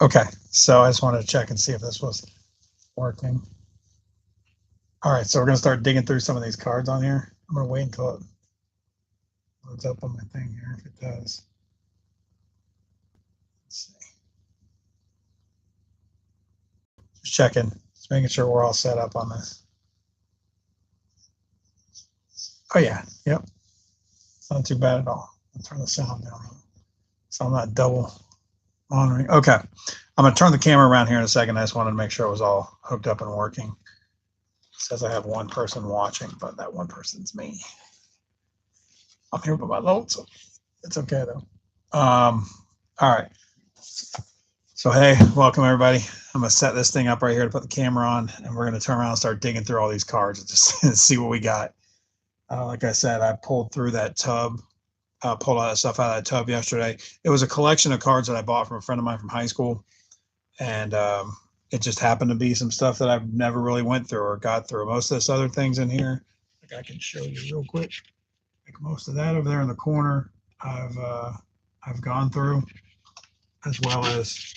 Okay, so I just wanted to check and see if this was working. All right, so we're gonna start digging through some of these cards on here. I'm gonna wait until it loads up on my thing here, if it does. Let's see. Just checking, just making sure we're all set up on this. Oh yeah, yep. It's not too bad at all. I'll turn the sound down so I'm not double monitoring. Okay, I'm gonna turn the camera around here in a second. I just wanted to make sure it was all hooked up and working. It says I have one person watching, but that one person's me. I'm here with my notes, so it's okay though. All right. So hey, welcome everybody. I'm gonna set this thing up right here to put the camera on, and we're gonna turn around and start digging through all these cards and just see what we got. Like I said, I pulled through that tub, pulled all that stuff out of that tub yesterday. It was a collection of cards that I bought from a friend of mine from high school, and it just happened to be some stuff that I've never really went through or got through. Most of this other things in here, like I can show you real quick. Like most of that over there in the corner, I've gone through, as well as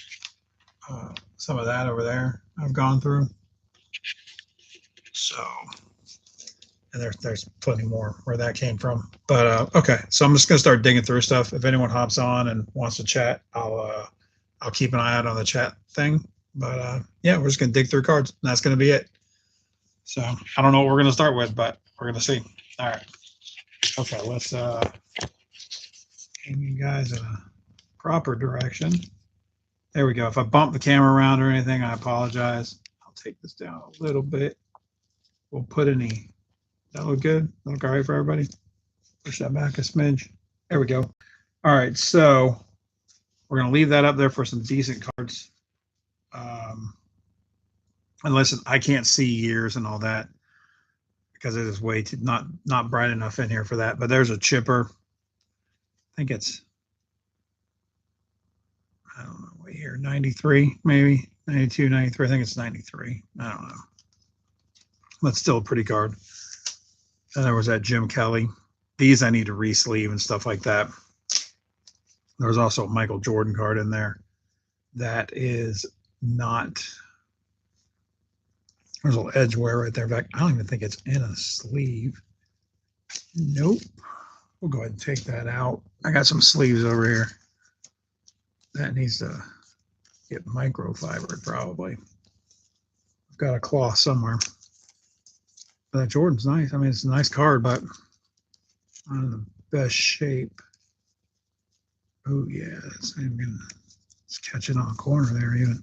some of that over there I've gone through. So, and there's plenty more where that came from. But okay, so I'm just gonna start digging through stuff. If anyone hops on and wants to chat, I'll keep an eye out on the chat thing. But yeah, we're just gonna dig through cards, and that's gonna be it. So I don't know what we're gonna start with, but we're gonna see. All right. Okay, let's aim you guys in a proper direction. There we go. If I bump the camera around or anything, I apologize. I'll take this down a little bit. We'll put any. That look good? Look all right for everybody? Push that back a smidge. There we go. All right, so we're going to leave that up there for some decent cards. And listen, I can't see years and all that because it is way too not bright enough in here for that. But there's a chipper. I think it's, I don't know what year, 93 maybe, 92, 93. I think it's 93. I don't know. That's still a pretty card. And there was that Jim Kelly. These I need to re-sleeve and stuff like that. There was also a Michael Jordan card in there. That is not. There's a little edge wear right there. In fact, I don't even think it's in a sleeve. Nope. We'll go ahead and take that out. I got some sleeves over here. That needs to get microfibered probably. I've got a cloth somewhere. But that Jordan's nice. I mean, it's a nice card, but not in the best shape. Oh yeah, it's catching on a corner there even.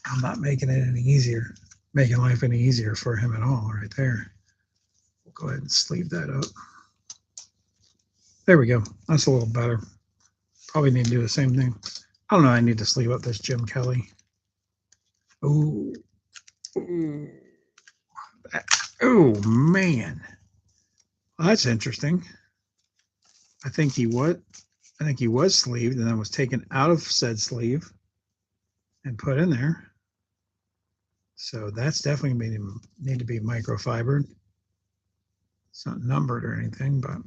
I'm not making it any easier, making life any easier for him at all right there. We'll go ahead and sleeve that up. There we go. That's a little better. Probably need to do the same thing. I don't know. I need to sleeve up this Jim Kelly. Oh, oh man, well, that's interesting. I think he was sleeved and then was taken out of said sleeve and put in there. So that's definitely going to need to be microfibered. It's not numbered or anything, but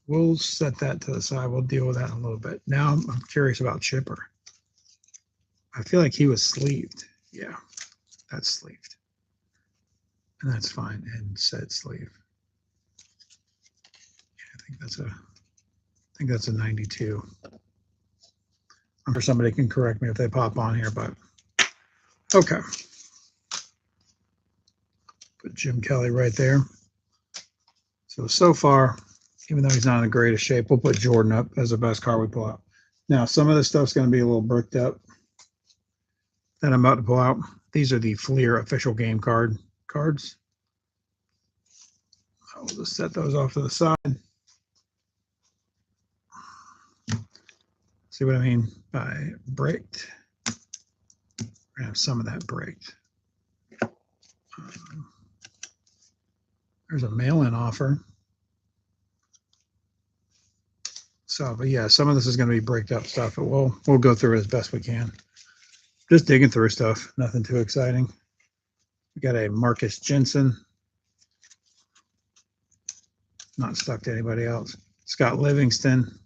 we'll set that to the side. We'll deal with that in a little bit. Now I'm curious about Chipper. I feel like he was sleeved. Yeah, that's sleeved. And that's fine. And said sleeve. Yeah, I think that's a 92. I'm sure somebody can correct me if they pop on here, but okay. Put Jim Kelly right there. So far, even though he's not in the greatest shape, we'll put Jordan up as the best card we pull out. Now, some of this stuff's going to be a little bricked up that I'm about to pull out. These are the Fleer official game cards. I'll just set those off to the side. See what I mean by bricked? We're going to have some of that bricked. There's a mail-in offer. So, but yeah, some of this is going to be bricked up stuff, but we'll go through it as best we can. Just digging through stuff, nothing too exciting. We got a Marcus Jensen. Not stuck to anybody else. Scott Livingston.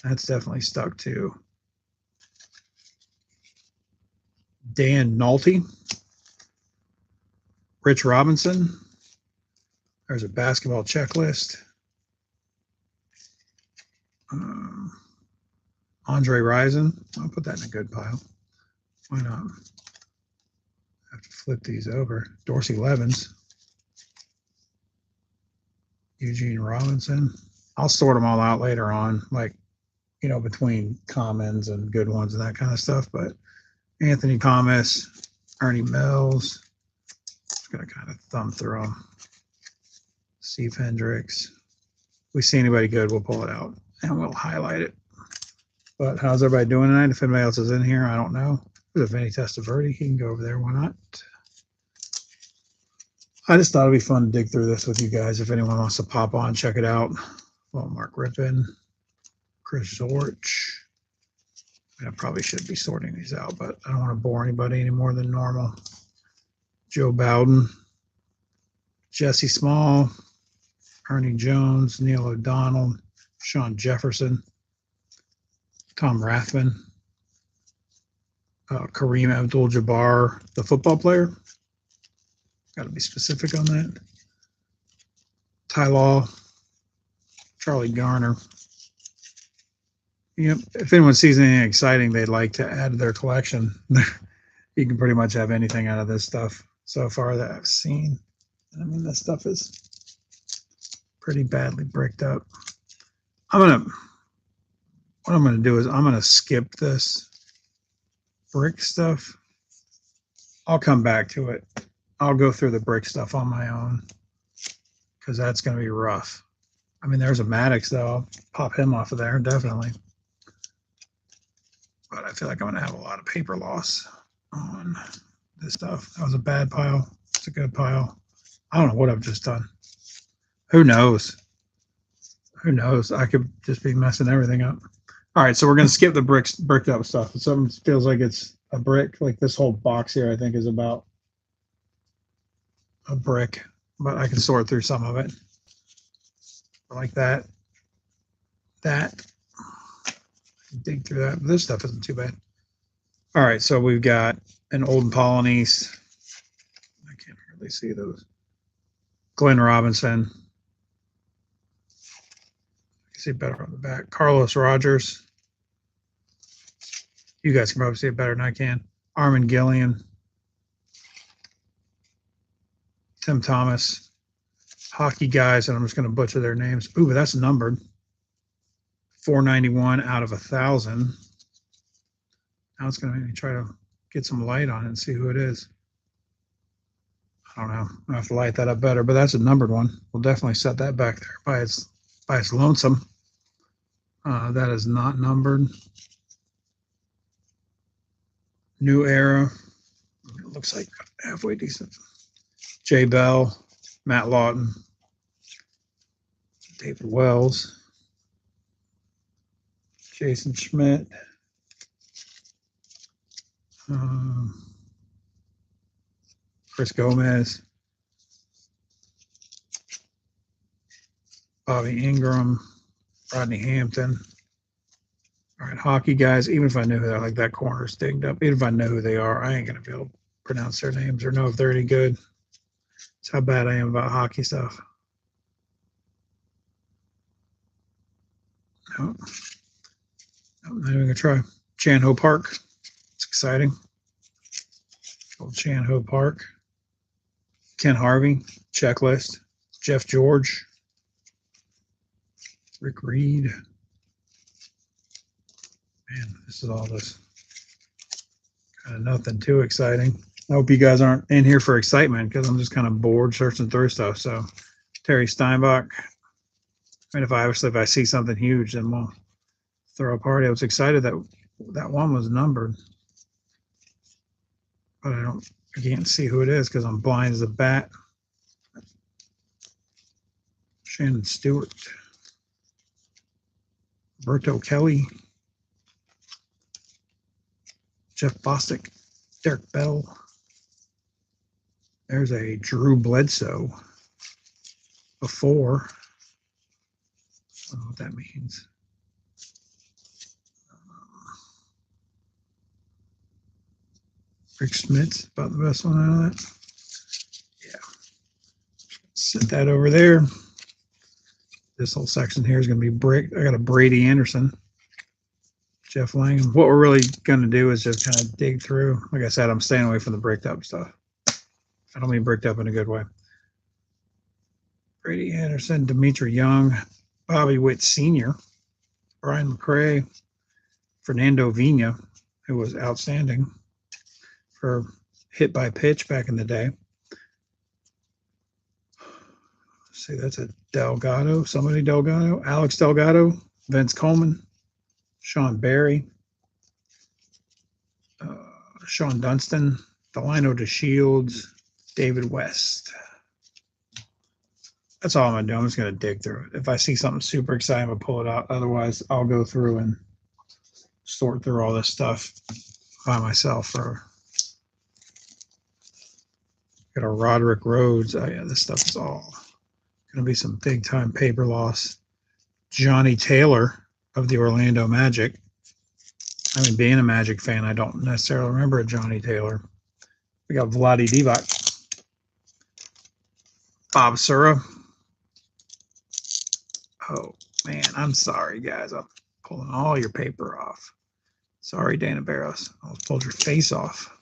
That's definitely stuck to Dan Nolte, Rich Robinson. There's a basketball checklist. Andre Rison. I'll put that in a good pile. Why not? I have to flip these over. Dorsey Levens. Eugene Robinson. I'll sort them all out later on, like, you know, between commons and good ones and that kind of stuff. But Anthony Thomas, Ernie Mills. Just going to kind of thumb through them. Steve Hendricks. If we see anybody good, we'll pull it out and we'll highlight it. But how's everybody doing tonight? If anybody else is in here, I don't know. There's Vinny Testaverde. He can go over there. Why not? I just thought it'd be fun to dig through this with you guys. If anyone wants to pop on, check it out. Well, Mark Rippon, Chris Zorch. I probably should be sorting these out, but I don't want to bore anybody any more than normal. Joe Bowden, Jesse Small, Ernie Jones, Neil O'Donnell, Sean Jefferson, Tom Rathman, Kareem Abdul-Jabbar, the football player. Got to be specific on that. Ty Law, Charlie Garner. Yep. If anyone sees anything exciting they'd like to add to their collection, you can pretty much have anything out of this stuff so far that I've seen. I mean, this stuff is pretty badly bricked up. What I'm gonna do is I'm gonna skip this brick stuff. I'll come back to it. I'll go through the brick stuff on my own because that's gonna be rough. I mean, there's a Maddox though. I'll pop him off of there, definitely. But I feel like I'm gonna have a lot of paper loss on this stuff. That was a bad pile. It's a good pile. I don't know what I've just done. Who knows? Who knows? I could just be messing everything up. All right, so we're going to skip the bricked up stuff. If something feels like it's a brick, like this whole box here, I think is about a brick, but I can sort through some of it. Like that. Dig through that. This stuff isn't too bad. All right, so we've got an Olden Polonese. I can't hardly see those. Glenn Robinson. You see better on the back. Carlos Rogers. You guys can probably see it better than I can. Armin Gillian. Tim Thomas. Hockey guys, and I'm just going to butcher their names. Ooh, but that's numbered. 491 out of 1,000. Now it's going to make me try to get some light on it and see who it is. I don't know. I have to light that up better, but that's a numbered one. We'll definitely set that back there by its lonesome. That is not numbered. New Era. It looks like halfway decent. Jay Bell, Matt Lawton, David Wells, Jason Schmidt. Chris Gomez, Bobby Ingram, Rodney Hampton. All right, hockey guys, even if I knew who they're, like that corner's dinged up, even if I know who they are, I ain't going to be able to pronounce their names or know if they're any good. That's how bad I am about hockey stuff. No, I'm not even going to try. Chan Ho Park. It's exciting. Old Chan Ho Park. Ken Harvey, checklist. Jeff George. Rick Reed. Man, this is all this kind of nothing too exciting. I hope you guys aren't in here for excitement because I'm just kind of bored searching through stuff. So Terry Steinbach. I mean, if I see something huge, then we'll throw a party. I was excited that that one was numbered, but I can't see who it is because I'm blind as a bat. Shannon Stewart, Roberto Kelly, Jeff Bostic, Derek Bell. There's a Drew Bledsoe before. I don't know what that means. Rick Smith's about the best one out of that. Yeah. Set that over there. This whole section here is going to be brick. I got a Brady Anderson, Jeff Langham. What we're really going to do is just kind of dig through. Like I said, I'm staying away from the bricked up stuff. I don't mean bricked up in a good way. Brady Anderson, Dimitri Young, Bobby Witt Sr., Brian McRae, Fernando Vina, who was outstanding for hit by pitch back in the day. See, that's a Delgado, somebody Delgado, Alex Delgado, Vince Coleman, Sean Barry, Sean Dunston, Delino DeShields, David West. That's all I'm going to do. I'm just going to dig through it. If I see something super exciting, I'll pull it out. Otherwise, I'll go through and sort through all this stuff by myself. Got a Roderick Rhodes. Oh, yeah, this stuff is all going to be some big-time paper loss. Johnny Taylor of the Orlando Magic. I mean, being a Magic fan, I don't necessarily remember a Johnny Taylor. We got Vlade Divac. Bob Sura. Oh, man, I'm sorry, guys. I'm pulling all your paper off. Sorry, Dana Barros. I almost pulled your face off.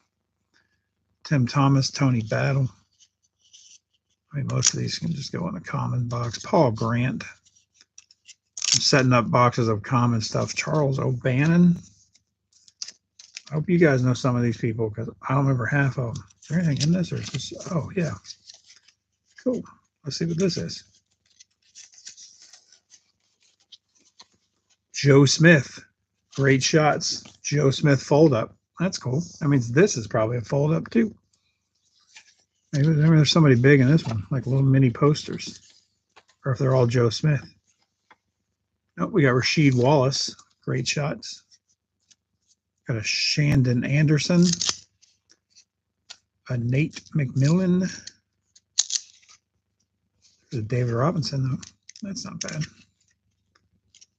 Tim Thomas, Tony Battle. I mean, most of these can just go in a common box. Paul Grant. I'm setting up boxes of common stuff. Charles O'Bannon. I hope you guys know some of these people because I don't remember half of them. Is there anything in this or is this? Oh, yeah. Cool. Let's see what this is. Joe Smith. Great shots. Joe Smith fold up. That's cool. That means this is probably a fold up too. Maybe there's somebody big in this one, like little mini posters. Or if they're all Joe Smith. Oh, we got Rasheed Wallace. Great shots. Got a Shandon Anderson. A Nate McMillan. There's a David Robinson, though. That's not bad.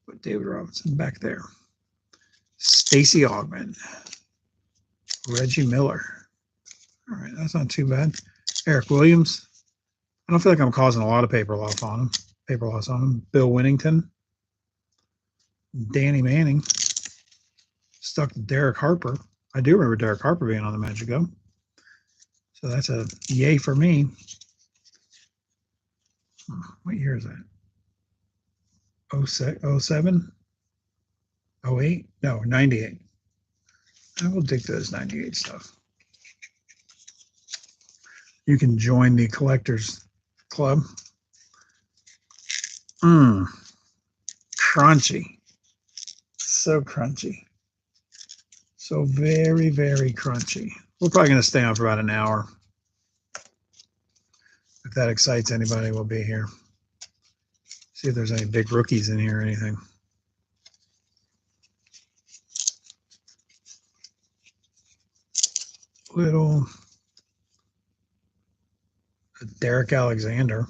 Put David Robinson back there. Stacey Augman. Reggie Miller. All right, that's not too bad. Eric Williams. I don't feel like I'm causing a lot of paper loss on him. Bill Winnington. Danny Manning. Stuck to Derek Harper. I do remember Derek Harper being on the Magic, though. So that's a yay for me. What year is that? 07? 08? No, 98. I will dig through this 98 stuff. You can join the Collectors Club. Crunchy. So crunchy. So very, very crunchy. We're probably going to stay on for about an hour. If that excites anybody, we'll be here. See if there's any big rookies in here or anything. Little Derek Alexander.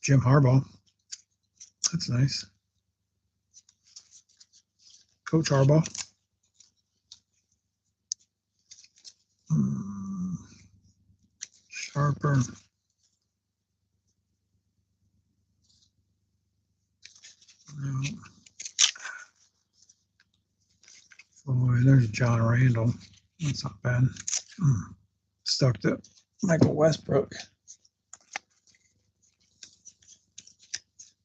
Jim Harbaugh. That's nice. Coach Harbaugh. Sharper. No. Boy, there's John Randall. That's not bad. Stuck to Michael Westbrook.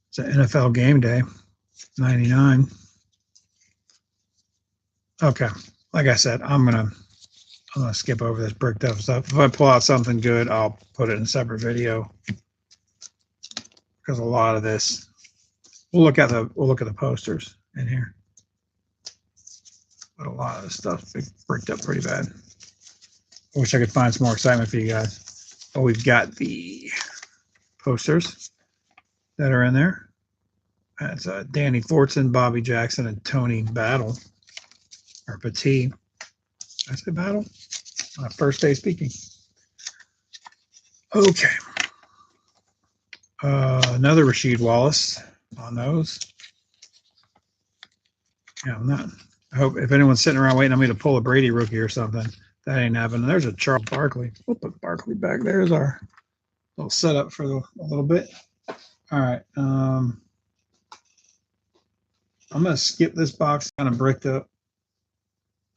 It's an NFL game day, 99. Okay, like I said, I'm gonna skip over this bricked up stuff. If I pull out something good, I'll put it in a separate video because a lot of this, we'll look at the posters in here. But a lot of this stuff bricked up pretty bad. I wish I could find some more excitement for you guys. Oh, we've got the posters that are in there. That's Danny Fortson, Bobby Jackson, and Tony Battle, or Petit. Did I say Battle? First day speaking. Okay. Another Rasheed Wallace on those. Yeah, I'm not. I hope if anyone's sitting around waiting on me to pull a Brady rookie or something, that ain't happening. There's a Charles Barkley. We'll put Barkley back. There's our little setup for a little bit. All right. I'm going to skip this box, kind of bricked up.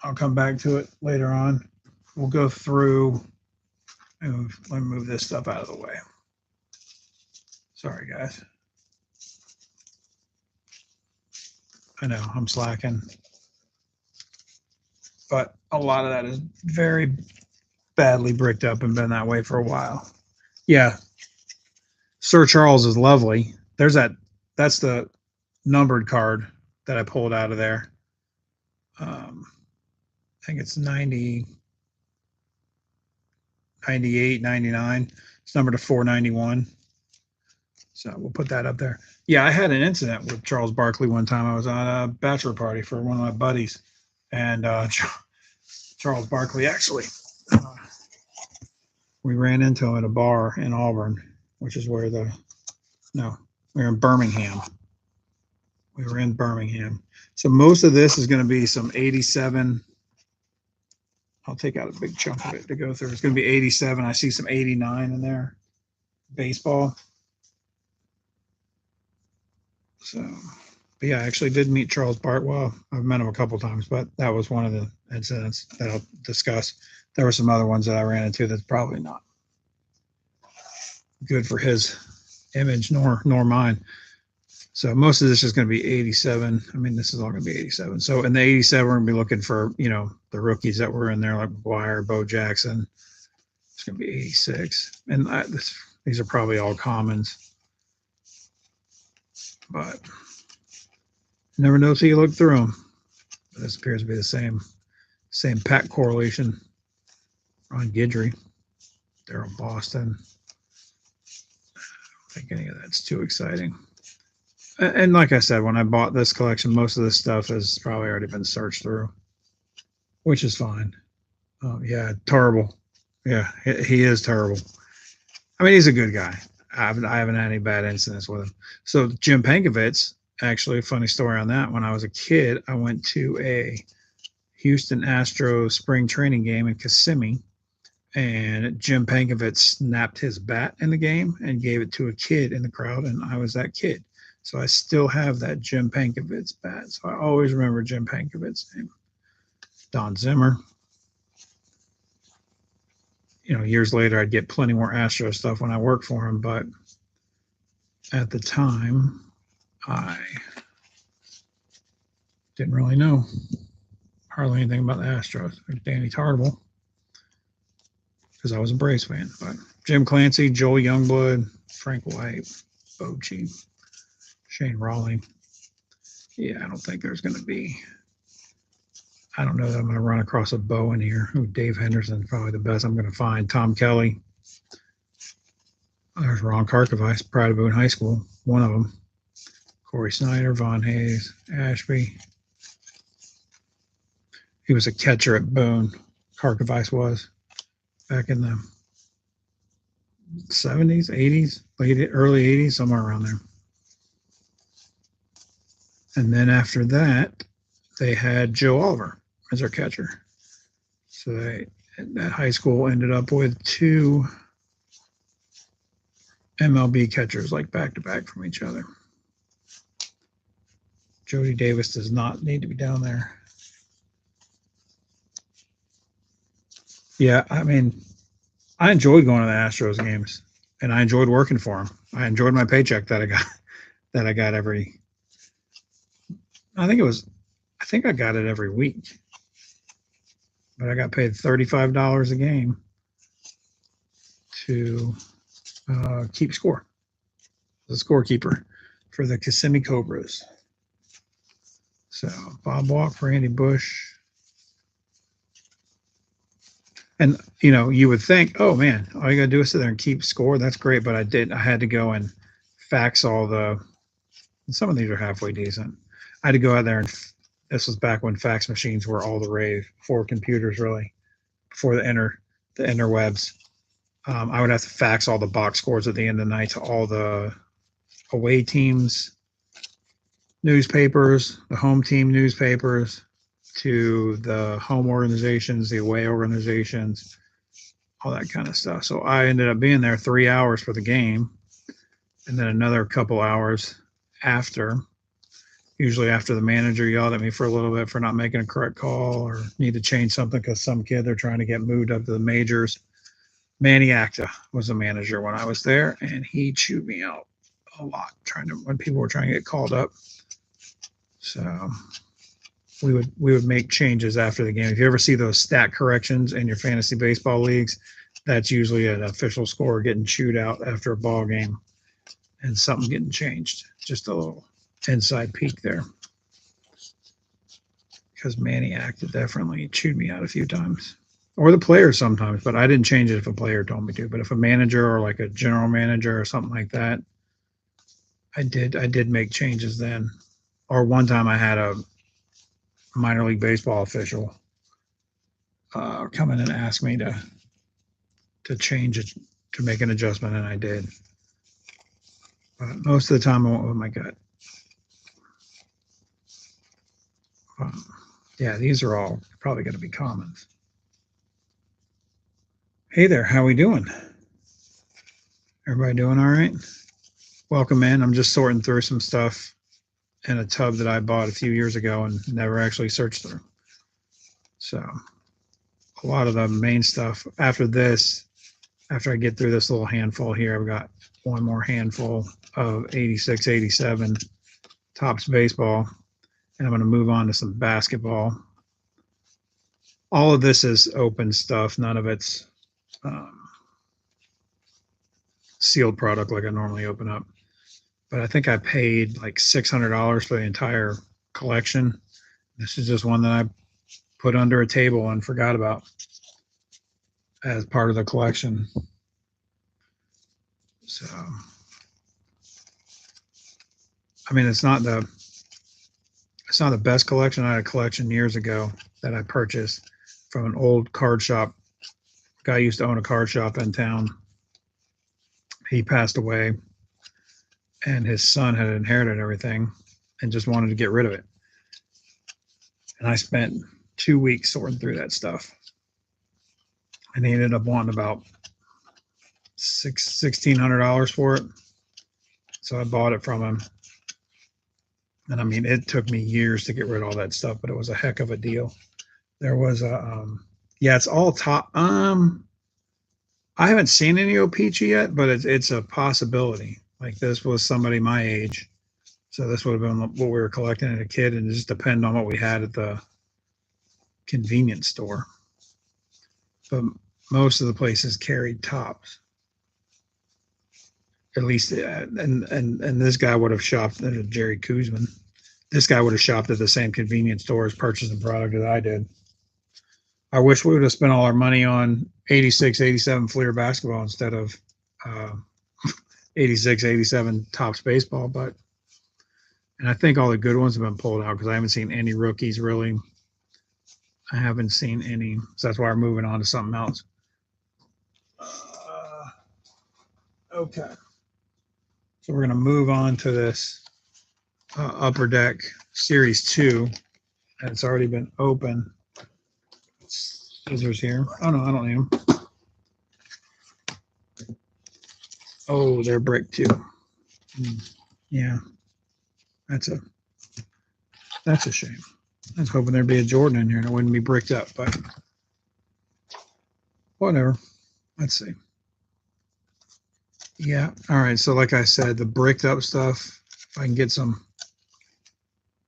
I'll come back to it later on. We'll go through. Let me move this stuff out of the way. Sorry, guys. I know I'm slacking, but a lot of that is very badly bricked up and been that way for a while. Yeah, Sir Charles is lovely. There's that. That's the numbered card that I pulled out of there. I think it's 90, 98, 99. It's numbered to 491. So we'll put that up there. Yeah, I had an incident with Charles Barkley one time. I was on a bachelor party for one of my buddies, and Charles Barkley actually, we ran into him at a bar in Auburn, which is where we were in Birmingham. We were in Birmingham. So most of this is going to be some 87. I'll take out a big chunk of it to go through. It's going to be 87. I see some 89 in there. Baseball. So, but yeah, I actually did meet Charles Bart. Well, I've met him a couple times, but that was one of the incidents that I'll discuss. There were some other ones that I ran into that's probably not good for his image nor mine. So most of this is going to be 87. I mean, this is all going to be 87. So in the 87, we're going to be looking for, the rookies that were in there, like McGuire, Bo Jackson. It's going to be 86. And these are probably all commons. But you never know till you look through them. But this appears to be the same pack correlation. Ron Guidry, Daryl Boston. I don't think any of that's too exciting. And like I said, when I bought this collection, most of this stuff has probably already been searched through, which is fine. Yeah, terrible. Yeah, he is terrible. I mean, he's a good guy. I haven't had any bad incidents with him. So Jim Pankovitz, actually, a funny story on that. When I was a kid, I went to a Houston Astros spring training game in Kissimmee, and Jim Pankovitz snapped his bat in the game and gave it to a kid in the crowd, and I was that kid. So I still have that Jim Pankovitz bat. So I always remember Jim Pankovitz's name. Don Zimmer. Years later, I'd get plenty more Astro stuff when I worked for him, but at the time, I didn't really know hardly anything about the Astros. Danny Tartable, because I was a Braves fan. But Jim Clancy, Joel Youngblood, Frank White, Bochy, Shane Raleigh. Yeah, I don't think there's going to be. I don't know that I'm going to run across a Bo in here. Dave Henderson's probably the best I'm going to find. Tom Kelly. There's Ron Karkovice, Pride of Boone High School, one of them. Corey Snyder, Von Hayes, Ashby. He was a catcher at Boone. Karkovice was back in the 70s, 80s, early 80s, somewhere around there. And then after that, they had Joe Oliver as their catcher. So that high school ended up with two MLB catchers, like back-to-back from each other. Jody Davis does not need to be down there. Yeah, I mean, I enjoyed going to the Astros games, and I enjoyed working for them. I enjoyed my paycheck that I got every. I think I got it every week, but I got paid $35 a game to keep score. The scorekeeper for the Kissimmee Cobras. So Bob Walk, Randy Bush. And, you would think, oh, man, all you got to do is sit there and keep score. That's great. But I had to go and fax all some of these are halfway decent. I had to go out there, and this was back when fax machines were all the rave, before computers, really, before the interwebs. I would have to fax all the box scores at the end of the night to all the away teams newspapers, the home team newspapers, to the home organizations, the away organizations, all that kind of stuff. So I ended up being there 3 hours for the game, and then another couple hours after. Usually after the manager yelled at me for a little bit for not making a correct call or need to change something because some kid they're trying to get moved up to the majors. Manny Acta was the manager when I was there, and he chewed me out a lot when people were trying to get called up. So we would make changes after the game. If you ever see those stat corrections in your fantasy baseball leagues, that's usually an official score getting chewed out after a ball game and something getting changed. Just a little inside peek there, because Manny Acta definitely chewed me out a few times, or the players sometimes, but I didn't change it if a player told me to. But if a manager or like a general manager or something like that, I did make changes then. Or one time I had a minor league baseball official come in and ask me to change it, to make an adjustment, and I did. But most of the time I went with my gut. Yeah, these are all probably going to be commons. Hey there, how we doing? Everybody doing all right? Welcome in. I'm just sorting through some stuff in a tub that I bought a few years ago and never actually searched through. So a lot of the main stuff after this, after I get through this little handful here, I've got one more handful of 86, 87 Topps baseball, and I'm going to move on to some basketball. All of this is open stuff. None of it's sealed product like I normally open up. But I think I paid like $600 for the entire collection. This is just one that I put under a table and forgot about as part of the collection. So, I mean, it's not the best collection. I had a collection years ago that I purchased from an old card shop. Guy used to own a card shop in town. He passed away, and his son had inherited everything and just wanted to get rid of it. And I spent 2 weeks sorting through that stuff. And he ended up wanting about $1,600 for it. So I bought it from him. And I mean, it took me years to get rid of all that stuff, but it was a heck of a deal. There was a, yeah, it's all top. I haven't seen any O-Pee-Chee yet, but it's a possibility. Like this was somebody my age. So this would have been what we were collecting as a kid, and it just depended on what we had at the convenience store. But most of the places carried Topps. At least, and this guy would have shopped at Jerry Kuzman. This guy would have shopped at the same convenience stores purchasing product that I did. I wish we would have spent all our money on 86, 87 Fleer basketball instead of 86, 87 Topps baseball. But, and I think all the good ones have been pulled out because I haven't seen any rookies really. I haven't seen any. So that's why we're moving on to something else. Okay. So we're going to move on to this Upper Deck Series 2. And it's already been open. Scissors here. Oh, no, I don't need them. Oh, they're brick too. Yeah. That's a shame. I was hoping there'd be a Jordan in here and it wouldn't be bricked up, but whatever. Let's see. Yeah. All right. So like I said, the bricked up stuff, if I can get some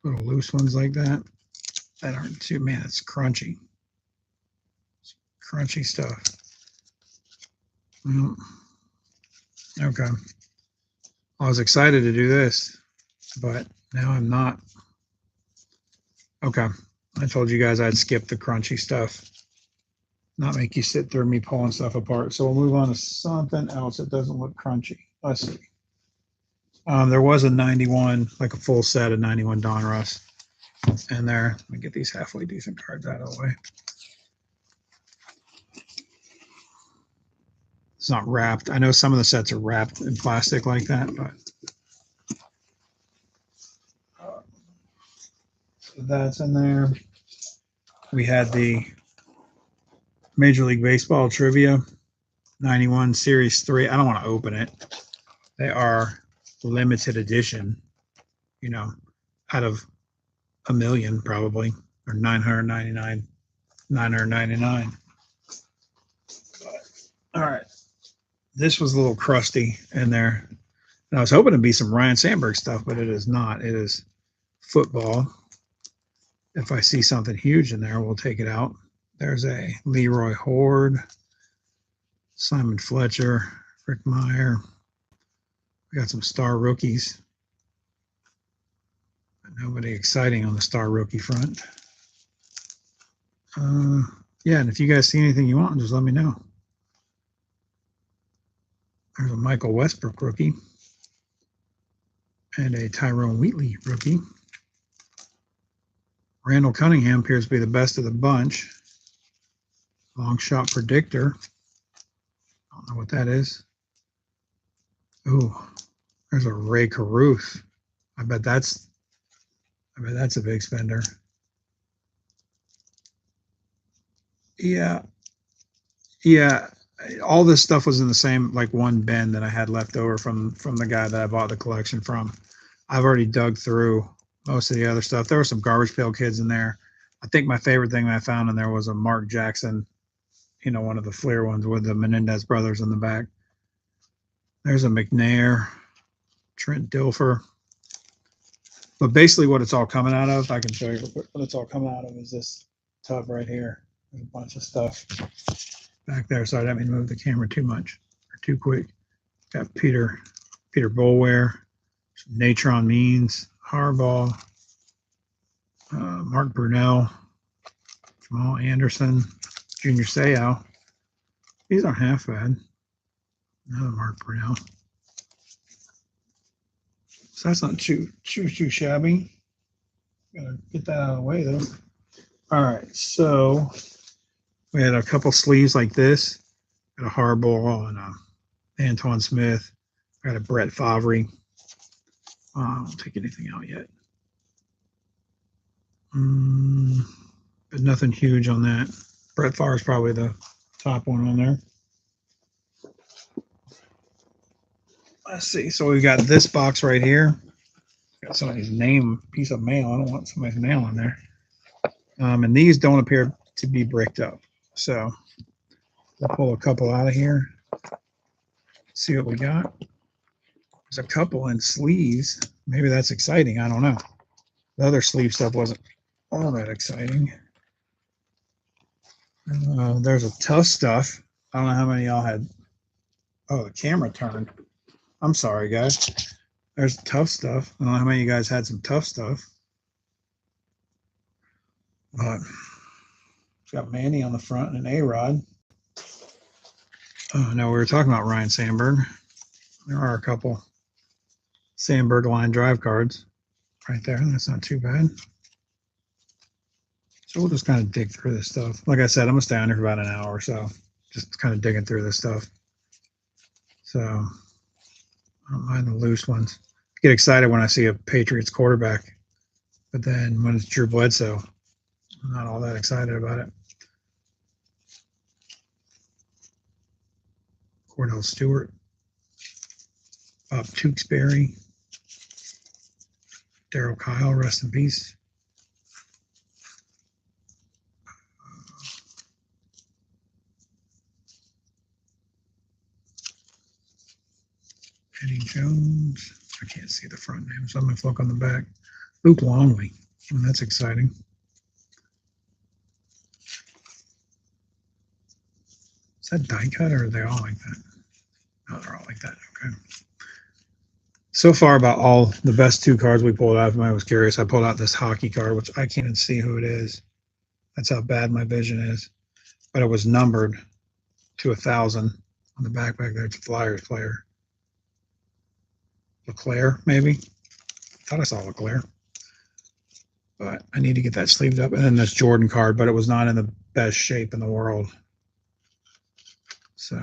little loose ones like that aren't too, man, it's crunchy. It's crunchy stuff. Okay. I was excited to do this, but now I'm not. Okay. I told you guys I'd skip the crunchy stuff, not make you sit through me pulling stuff apart. So we'll move on to something else that doesn't look crunchy. Let's see. There was a 91, like a full set of 91 Donruss in there. Let me get these halfway decent cards out of the way. It's not wrapped. I know some of the sets are wrapped in plastic like that, but So that's in there. We had the Major League Baseball trivia, 91 Series 3. I don't want to open it. They are limited edition, you know, out of a million probably, or 999. All right. This was a little crusty in there. And I was hoping to be some Ryan Sandberg stuff, but it is not. It is football. If I see something huge in there, we'll take it out. There's a Leroy Horde, Simon Fletcher, Rick Meyer. We got some star rookies. But nobody exciting on the star rookie front. Yeah, and if you guys see anything you want, just let me know. There's a Michael Westbrook rookie and a Tyrone Wheatley rookie. Randall Cunningham appears to be the best of the bunch. Long shot predictor. I don't know what that is. Ooh, there's a Ray Caruth. I bet that's a big spender. Yeah. All this stuff was in the same like one bin that I had left over from the guy that I bought the collection from. I've already dug through most of the other stuff. There were some garbage pail kids in there. I think my favorite thing that I found in there was a Mark Jackson, one of the Fleer ones with the Menendez brothers in the back. There's a McNair, Trent Dilfer. But basically what it's all coming out of, I can show you what it's all coming out of is this tub right here. There's a bunch of stuff back there, so I didn't mean to move the camera too much or too quick. Got Peter Boulware, Natron Means, Harbaugh, Mark Brunell, Jamal Anderson, Junior Seau. These aren't half bad. Another Mark Brunell. So that's not too shabby. Gotta get that out of the way though. All right, so we had a couple sleeves like this. Got a Harbaugh and a Antoine Smith. Got a Brett Favre. I don't take anything out yet. But nothing huge on that. Brett Favre is probably the top one on there. Let's see. So we've got this box right here. Got somebody's name, piece of mail. I don't want somebody's mail in there. And these don't appear to be bricked up. So we'll pull a couple out of here. See what we got. There's a couple in sleeves. Maybe that's exciting. I don't know. The other sleeve stuff wasn't all that exciting. There's a tough stuff. I don't know how many of y'all had. Oh, the camera turned. I'm sorry, guys. There's tough stuff. I don't know how many of you guys had some tough stuff. But it's got Manny on the front and an A-Rod. Oh, no, we were talking about Ryan Sandberg. There are a couple Sandberg line drive cards right there. That's not too bad. So we'll just kind of dig through this stuff. Like I said, I'm going to stay on here for about an hour or so, just kind of digging through this stuff. So I don't mind the loose ones. I get excited when I see a Patriots quarterback, but then when it's Drew Bledsoe, I'm not all that excited about it. Cordell Stewart, Bob Tewksbury, Darryl Kyle, rest in peace. Eddie Jones. I can't see the front name, so I'm going to look on the back. Luke Longley. That's exciting. Is that die cut or are they all like that? No, they're all like that. Okay. So far, about all the best two cards we pulled out, if I was curious, I pulled out this hockey card, which I can't even see who it is. That's how bad my vision is. But it was numbered to 1,000 on the back there. It's a Flyers player. LeClaire, maybe. I thought I saw LeClaire. But I need to get that sleeved up. And then this Jordan card, but it was not in the best shape in the world. So,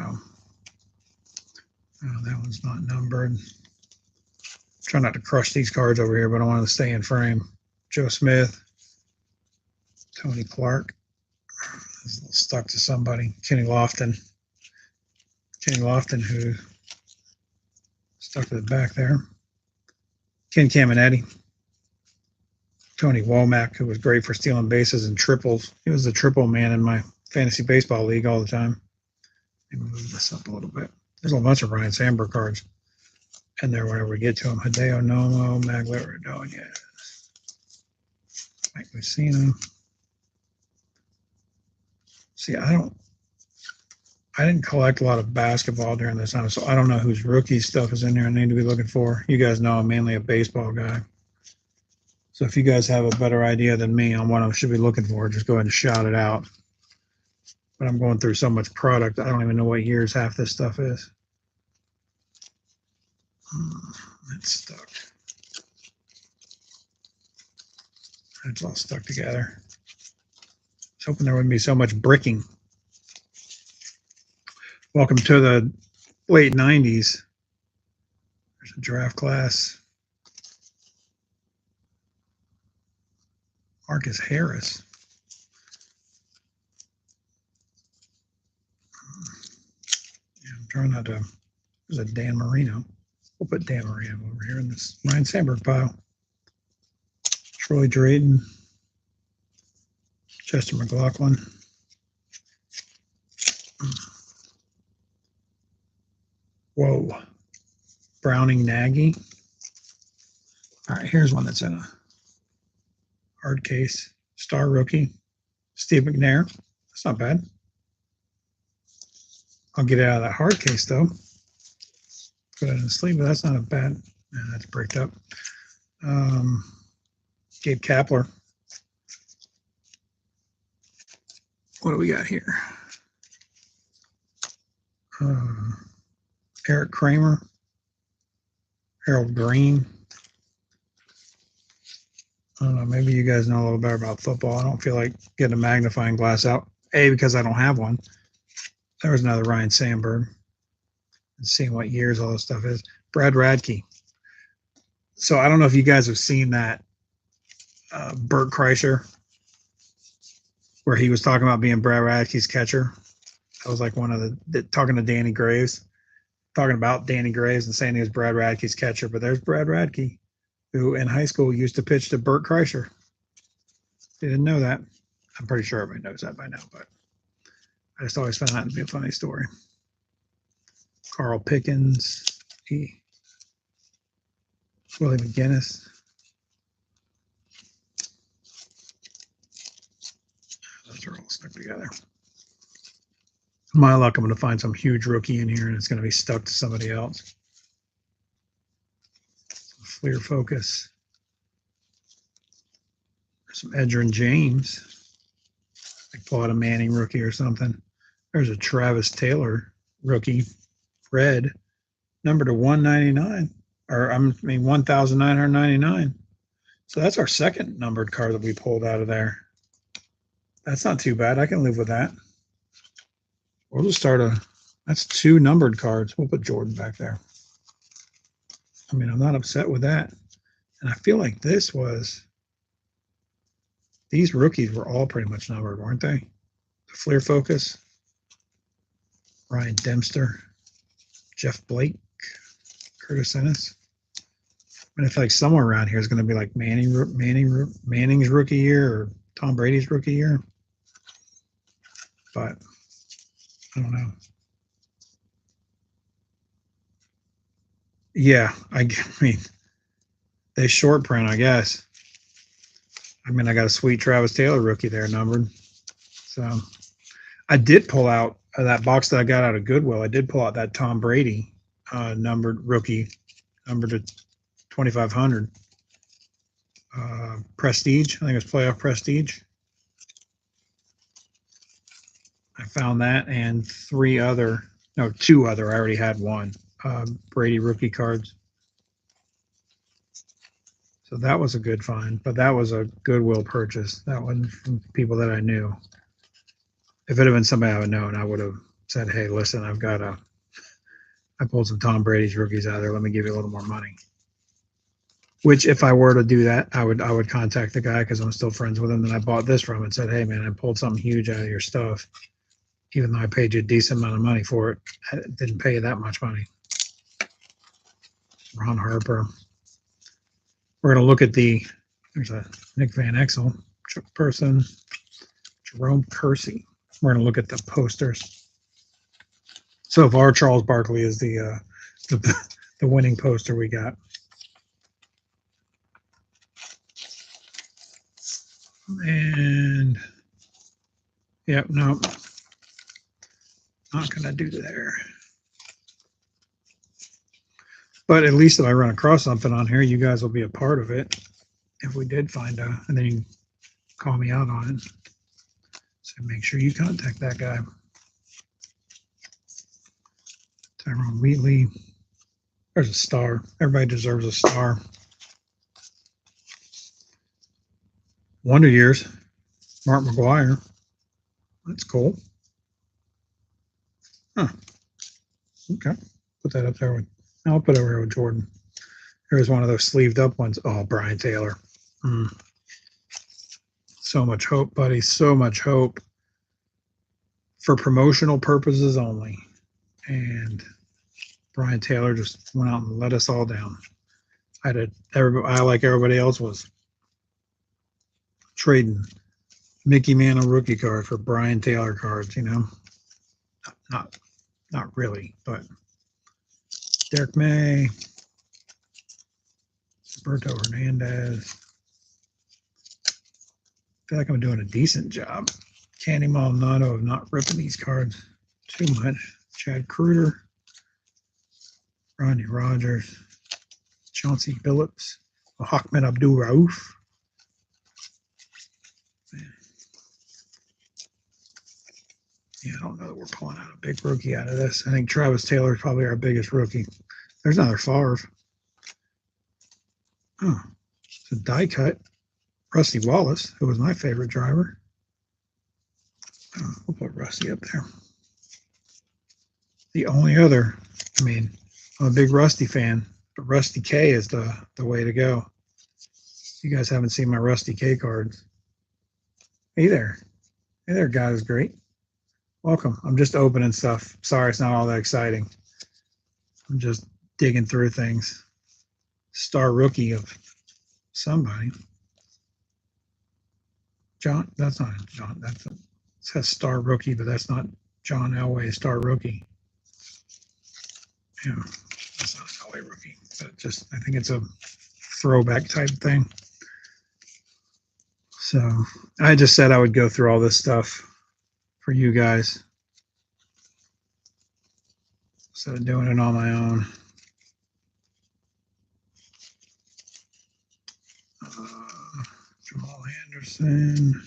that one's not numbered. Try not to crush these cards over here, but I want to stay in frame. Joe Smith, Tony Clark is stuck to somebody. Kenny Lofton, who stuck to the back there. Ken Caminetti. Tony Womack, who was great for stealing bases and triples. He was the triple man in my fantasy baseball league all the time. Let me move this up a little bit. There's a bunch of Ryan Sandberg cards in there whenever we get to them. Hideo Nomo, Magler Ordonez, Mike Mussina. See, I didn't collect a lot of basketball during this time, so I don't know whose rookie stuff is in there I need to be looking for. You guys know I'm mainly a baseball guy. So if you guys have a better idea than me on what I should be looking for, just go ahead and shout it out. But I'm going through so much product, I don't even know what years half this stuff is. That's stuck. It's all stuck together. I was hoping there wouldn't be so much bricking. Welcome to the late 90s. There's a draft class. Marcus Harris. Yeah, I'm trying not to. There's a Dan Marino. We'll put Dan Marino over here in this Ryan Sandberg pile. Troy Drayton. Chester McLaughlin. Whoa. Browning Nagy. All right, here's one that's in a hard case. Star rookie. Steve McNair. That's not bad. I'll get it out of that hard case, though. Put it in the sleeve, but that's not a bad. Yeah, that's bricked up. Gabe Kapler. What do we got here? Eric Kramer. Harold Green. I don't know. Maybe you guys know a little better about football. I don't feel like getting a magnifying glass out. A, because I don't have one. There was another Ryan Sandberg. And seeing what years all this stuff is. Brad Radke. So I don't know if you guys have seen that Bert Kreischer, where he was talking about being Brad Radke's catcher. That was like one of the talking to Danny Graves, talking about Danny Graves and saying he was Brad Radke's catcher. But there's Brad Radke, who in high school used to pitch to Bert Kreischer. You didn't know that. I'm pretty sure everybody knows that by now, but I just always found that to be a funny story. Carl Pickens, Willie McGinnis. Those are all stuck together. My luck, I'm going to find some huge rookie in here, and it's going to be stuck to somebody else. Clear focus. There's some Edgerrin James. Like pull out a Manning rookie or something. There's a Travis Taylor rookie, red, number to 199, or 1,999. So that's our second numbered card that we pulled out of there. That's not too bad. I can live with that. We'll just start that's two numbered cards. We'll put Jordan back there. I mean, I'm not upset with that. And I feel like these rookies were all pretty much numbered, weren't they? The Fleer Focus, Ryan Dempster, Jeff Blake, Curtis Ennis. And I feel like somewhere around here is going to be like Manning's rookie year or Tom Brady's rookie year. But I don't know. Yeah, I mean, they short print, I guess. I mean, I got a sweet Travis Taylor rookie there numbered. So I did pull out that box that I got out of Goodwill. I did pull out that Tom Brady numbered rookie, numbered to 2,500. Prestige, I think it was playoff Prestige. I found that and two other. I already had one. Brady rookie cards. So that was a good find, but that was a Goodwill purchase. That one from people that I knew. If it had been somebody I would known, I would have said, hey, listen, I pulled some Tom Brady's rookies out of there. Let me give you a little more money. Which, if I were to do that, I would contact the guy because I'm still friends with him that I bought this from and said, "Hey, man, I pulled something huge out of your stuff, even though I paid you a decent amount of money for it. I didn't pay you that much money." Ron Harper. We're going to look at there's a Nick Van Exel person, Jerome Kersey. We're going to look at the posters. So far, Charles Barkley is the winning poster we got. And yep, no, not going to do there. But at least if I run across something on here, you guys will be a part of it. If we did find out, and then you can call me out on it. So make sure you contact that guy. Tyrone Wheatley. There's a star. Everybody deserves a star. Wonder Years. Mark McGuire. That's cool. Huh. Okay. Put that up there with, I'll put it over here with Jordan. Here's one of those sleeved up ones. Oh, Brian Taylor. So much hope, buddy. So much hope. For promotional purposes only. And Brian Taylor just went out and let us all down. I like everybody else, was trading Mickey Mantle rookie card for Brian Taylor cards, you know. Not really, but Derek May, Roberto Hernandez. I feel like I'm doing a decent job. Candy Maldonado of not ripping these cards too much. Chad Kruger, Rodney Rogers, Chauncey Billups, Ahmed Abdul Rauf. Yeah, I don't know that we're pulling out a big rookie out of this. I think Travis Taylor is probably our biggest rookie. There's another Favre. Oh, it's a die cut. Rusty Wallace, who was my favorite driver. Oh, we'll put Rusty up there. The only other, I mean, I'm a big Rusty fan, but Rusty K is the way to go. You guys haven't seen my Rusty K cards. Hey there. Hey there, guys. Great. Welcome. I'm just opening stuff. Sorry, it's not all that exciting. I'm just digging through things. Star rookie of somebody. John, that's not John. It says star rookie, but that's not John Elway, star rookie. Yeah, that's not an Elway rookie. But just, I think it's a throwback type thing. So I just said I would go through all this stuff for you guys instead of doing it on my own. Jamal Anderson.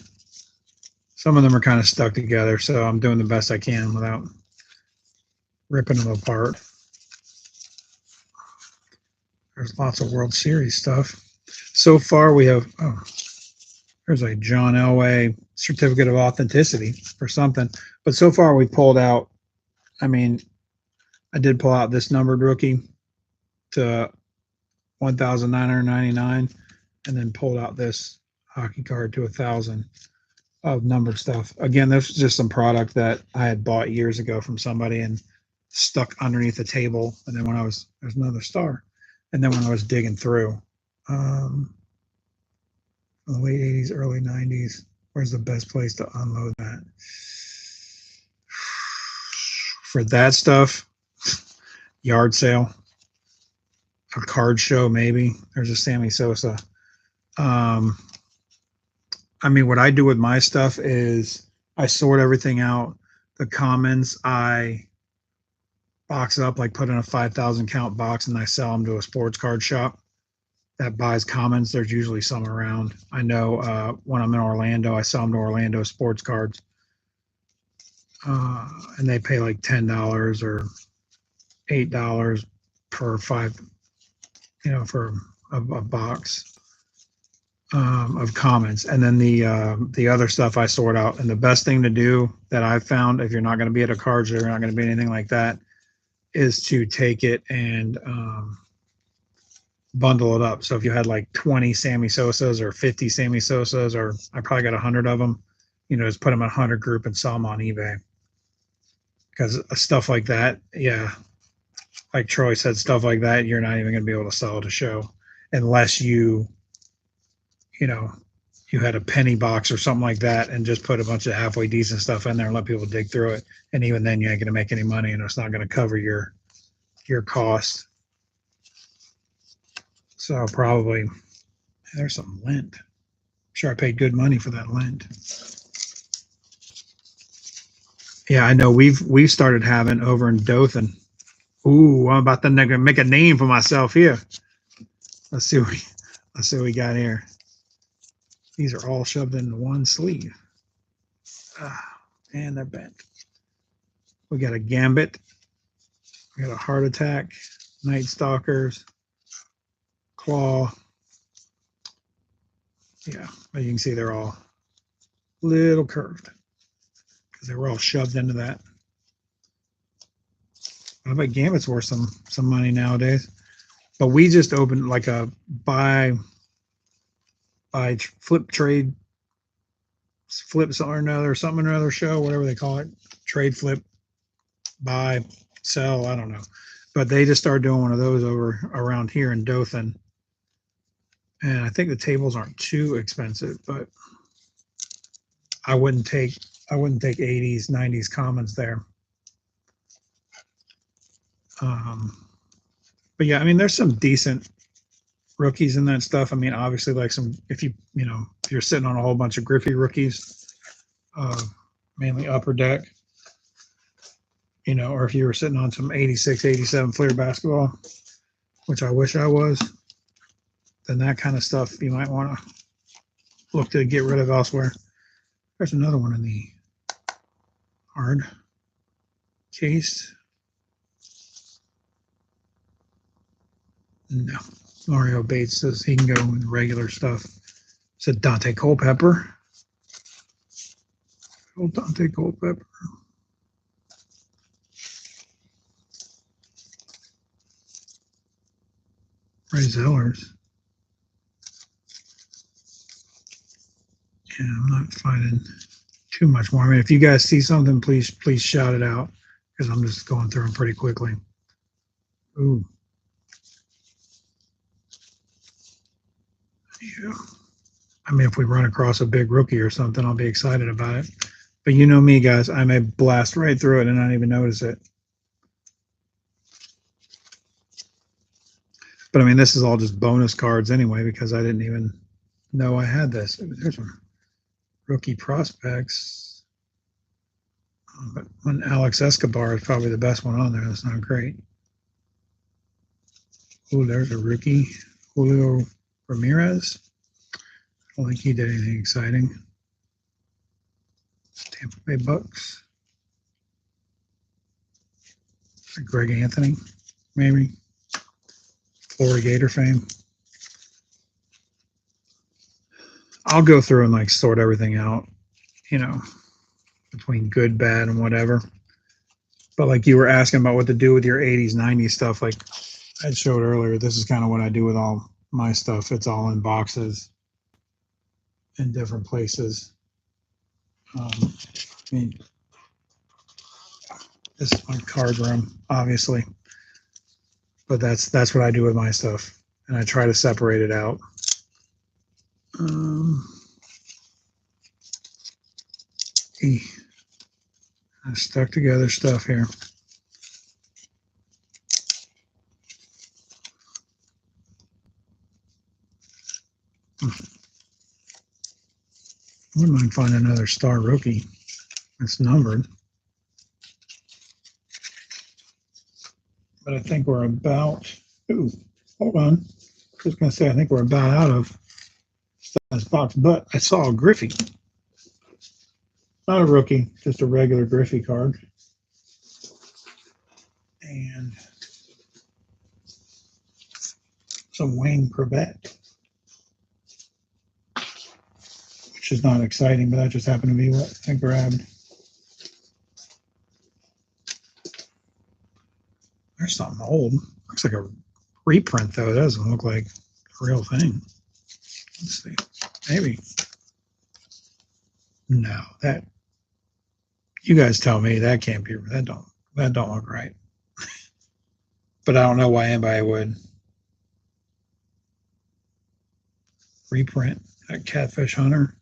Some of them are kind of stuck together, so I'm doing the best I can without ripping them apart. There's lots of World Series stuff. So far, we have, there's a John Elway certificate of authenticity or something. But so far, we pulled out, I mean, I did pull out this numbered rookie to 1,999 and then pulled out this hockey card to 1,000 of numbered stuff. Again, this was just some product that I had bought years ago from somebody and stuck underneath the table. And then there's another star. And then when I was digging through, the late 80s, early 90s, where's the best place to unload that? For that stuff, yard sale, a card show maybe. There's a Sammy Sosa. I mean, what I do with my stuff is I sort everything out. The commons, I box up, like put in a 5,000 count box, and I sell them to a sports card shop that buys commons. There's usually some around. I know when I'm in Orlando, I sell them to Orlando sports cards. And they pay like $10 or $8 per five, for a box of commons. And then the other stuff I sort out. And the best thing to do that I've found, if you're not going to be at a card show, you're not going to be anything like that, is to take it and bundle it up. So if you had like 20 Sammy Sosas or 50 Sammy Sosas, or I probably got 100 of them, you know, just put them in a 100 group and sell them on eBay. Because stuff like that, yeah, like Troy said, stuff like that, you're not even going to be able to sell at a show unless you know, you had a penny box or something like that and just put a bunch of halfway decent stuff in there and let people dig through it. And even then, you ain't going to make any money, and it's not going to cover your cost. So probably there's some lint. I'm sure I paid good money for that lint. Yeah, I know we've started having over in Dothan. Ooh, I'm about to make a name for myself here. Let's see what we got here. These are all shoved into one sleeve. And they're bent. We got a Gambit. We got a Heart Attack, Night Stalkers, Claw. Yeah, but you can see they're all a little curved because they were all shoved into that. I bet Gambit's worth some money nowadays. But we just opened like a buy flip trade, flip something or another show, whatever they call it, trade flip, buy, sell, I don't know. But they just started doing one of those over around here in Dothan. And I think the tables aren't too expensive, but I wouldn't take 80s, 90s commons there. But yeah, I mean, there's some decent rookies in that stuff. I mean, obviously, like if you're sitting on a whole bunch of Griffey rookies, mainly upper deck, you know, or if you were sitting on some 86, 87 Fleer basketball, which I wish I was, then that kind of stuff you might want to look to get rid of elsewhere. There's another one in the hard case. No, Mario Bates says he can go with regular stuff. Said Dante Culpepper. Old Dante Culpepper. Ray Zellers. Yeah, I'm not finding too much more. I mean, if you guys see something, please shout it out, because I'm just going through them pretty quickly. Ooh. Yeah. I mean, if we run across a big rookie or something, I'll be excited about it. But you know me, guys, I may blast right through it and not even notice it. But I mean, this is all just bonus cards anyway, because I didn't even know I had this. There's some rookie prospects. But one Alex Escobar is probably the best one on there. That's not great. Oh, there's a rookie, Julio Ramirez. I don't think he did anything exciting. Tampa Bay Bucks. Greg Anthony, maybe. Florida Gator fame. I'll go through and like sort everything out, you know, between good, bad, and whatever. But like you were asking about what to do with your 80s, 90s stuff, like I showed earlier, this is kind of what I do with all my stuff. It's all in boxes in different places. I mean, this is my card room, obviously, but that's what I do with my stuff, and I try to separate it out. I stuck together stuff here. I wouldn't mind finding another star rookie that's numbered. But I think we're about, hold on. I was going to say, I think we're about out of this box, but I saw a Griffey. Not a rookie, just a regular Griffey card. And some Wayne Prevette, which is not exciting, but that just happened to be what I grabbed. There's something old. Looks like a reprint though. It doesn't look like a real thing. Let's see. Maybe. No, that you guys tell me that can't be. That don't look right. But I don't know why anybody would reprint that Catfish Hunter.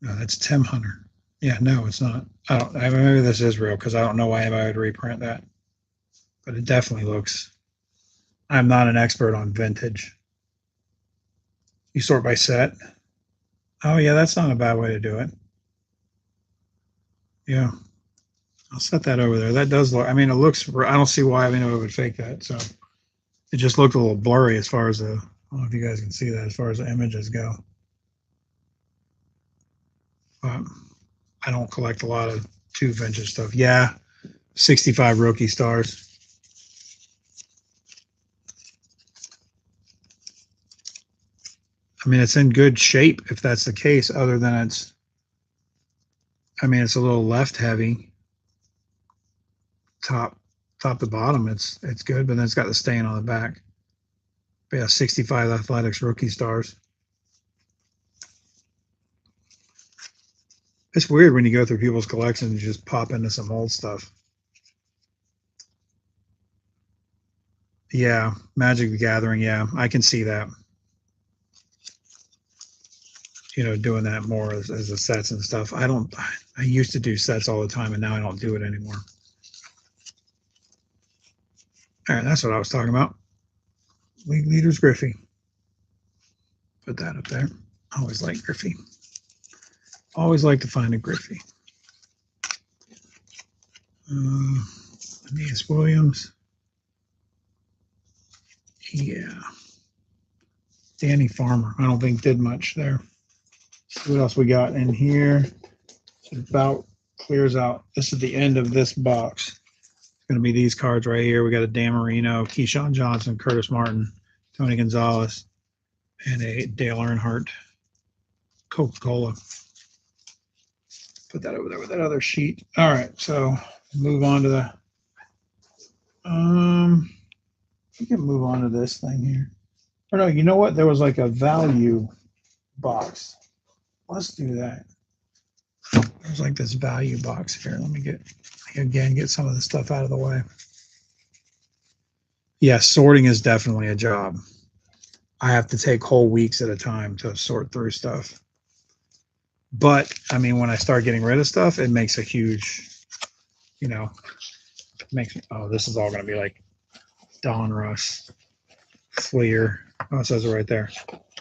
No, that's Tim Hunter. Yeah, no, it's not. I mean, maybe this is real because I don't know why anybody would reprint that. But it definitely looks. I'm not an expert on vintage. You sort by set. Oh yeah, that's not a bad way to do it. Yeah, I'll set that over there. That does look. I mean, it looks. I don't see why anyone would fake that. So it just looked a little blurry as far as the. I don't know if you guys can see that as far as the images go. But I don't collect a lot of two vintage stuff. Yeah, 65 rookie stars. I mean, it's in good shape if that's the case, other than it's, I mean, it's a little left heavy. Top to bottom, it's good, but then it's got the stain on the back. But yeah, 65 Athletics rookie stars. It's weird when you go through people's collections and just pop into some old stuff. Yeah, Magic the Gathering, yeah, I can see that. You know, doing that more as the sets and stuff. I used to do sets all the time, and now I don't do it anymore. All right, that's what I was talking about. League Leaders Griffey. Put that up there. I always like Griffey. Always like to find a Griffey. Aeneas Williams. Yeah. Danny Farmer. I don't think did much there. See what else we got in here. It about clears out. This is the end of this box. It's going to be these cards right here. We got a Dan Marino, Keyshawn Johnson, Curtis Martin, Tony Gonzalez, and a Dale Earnhardt Coca-Cola. Put that over there with that other sheet. All right, so move on to the we can move on to this thing here. Or no, you know what? There was like a value box. Let's do that. There's like this value box here. Let me get some of the stuff out of the way. Yeah, sorting is definitely a job. I have to take whole weeks at a time to sort through stuff. But I mean, when I start getting rid of stuff, it makes a huge, you know, oh, this is all going to be like Donruss, Fleer. Oh, it says it right there.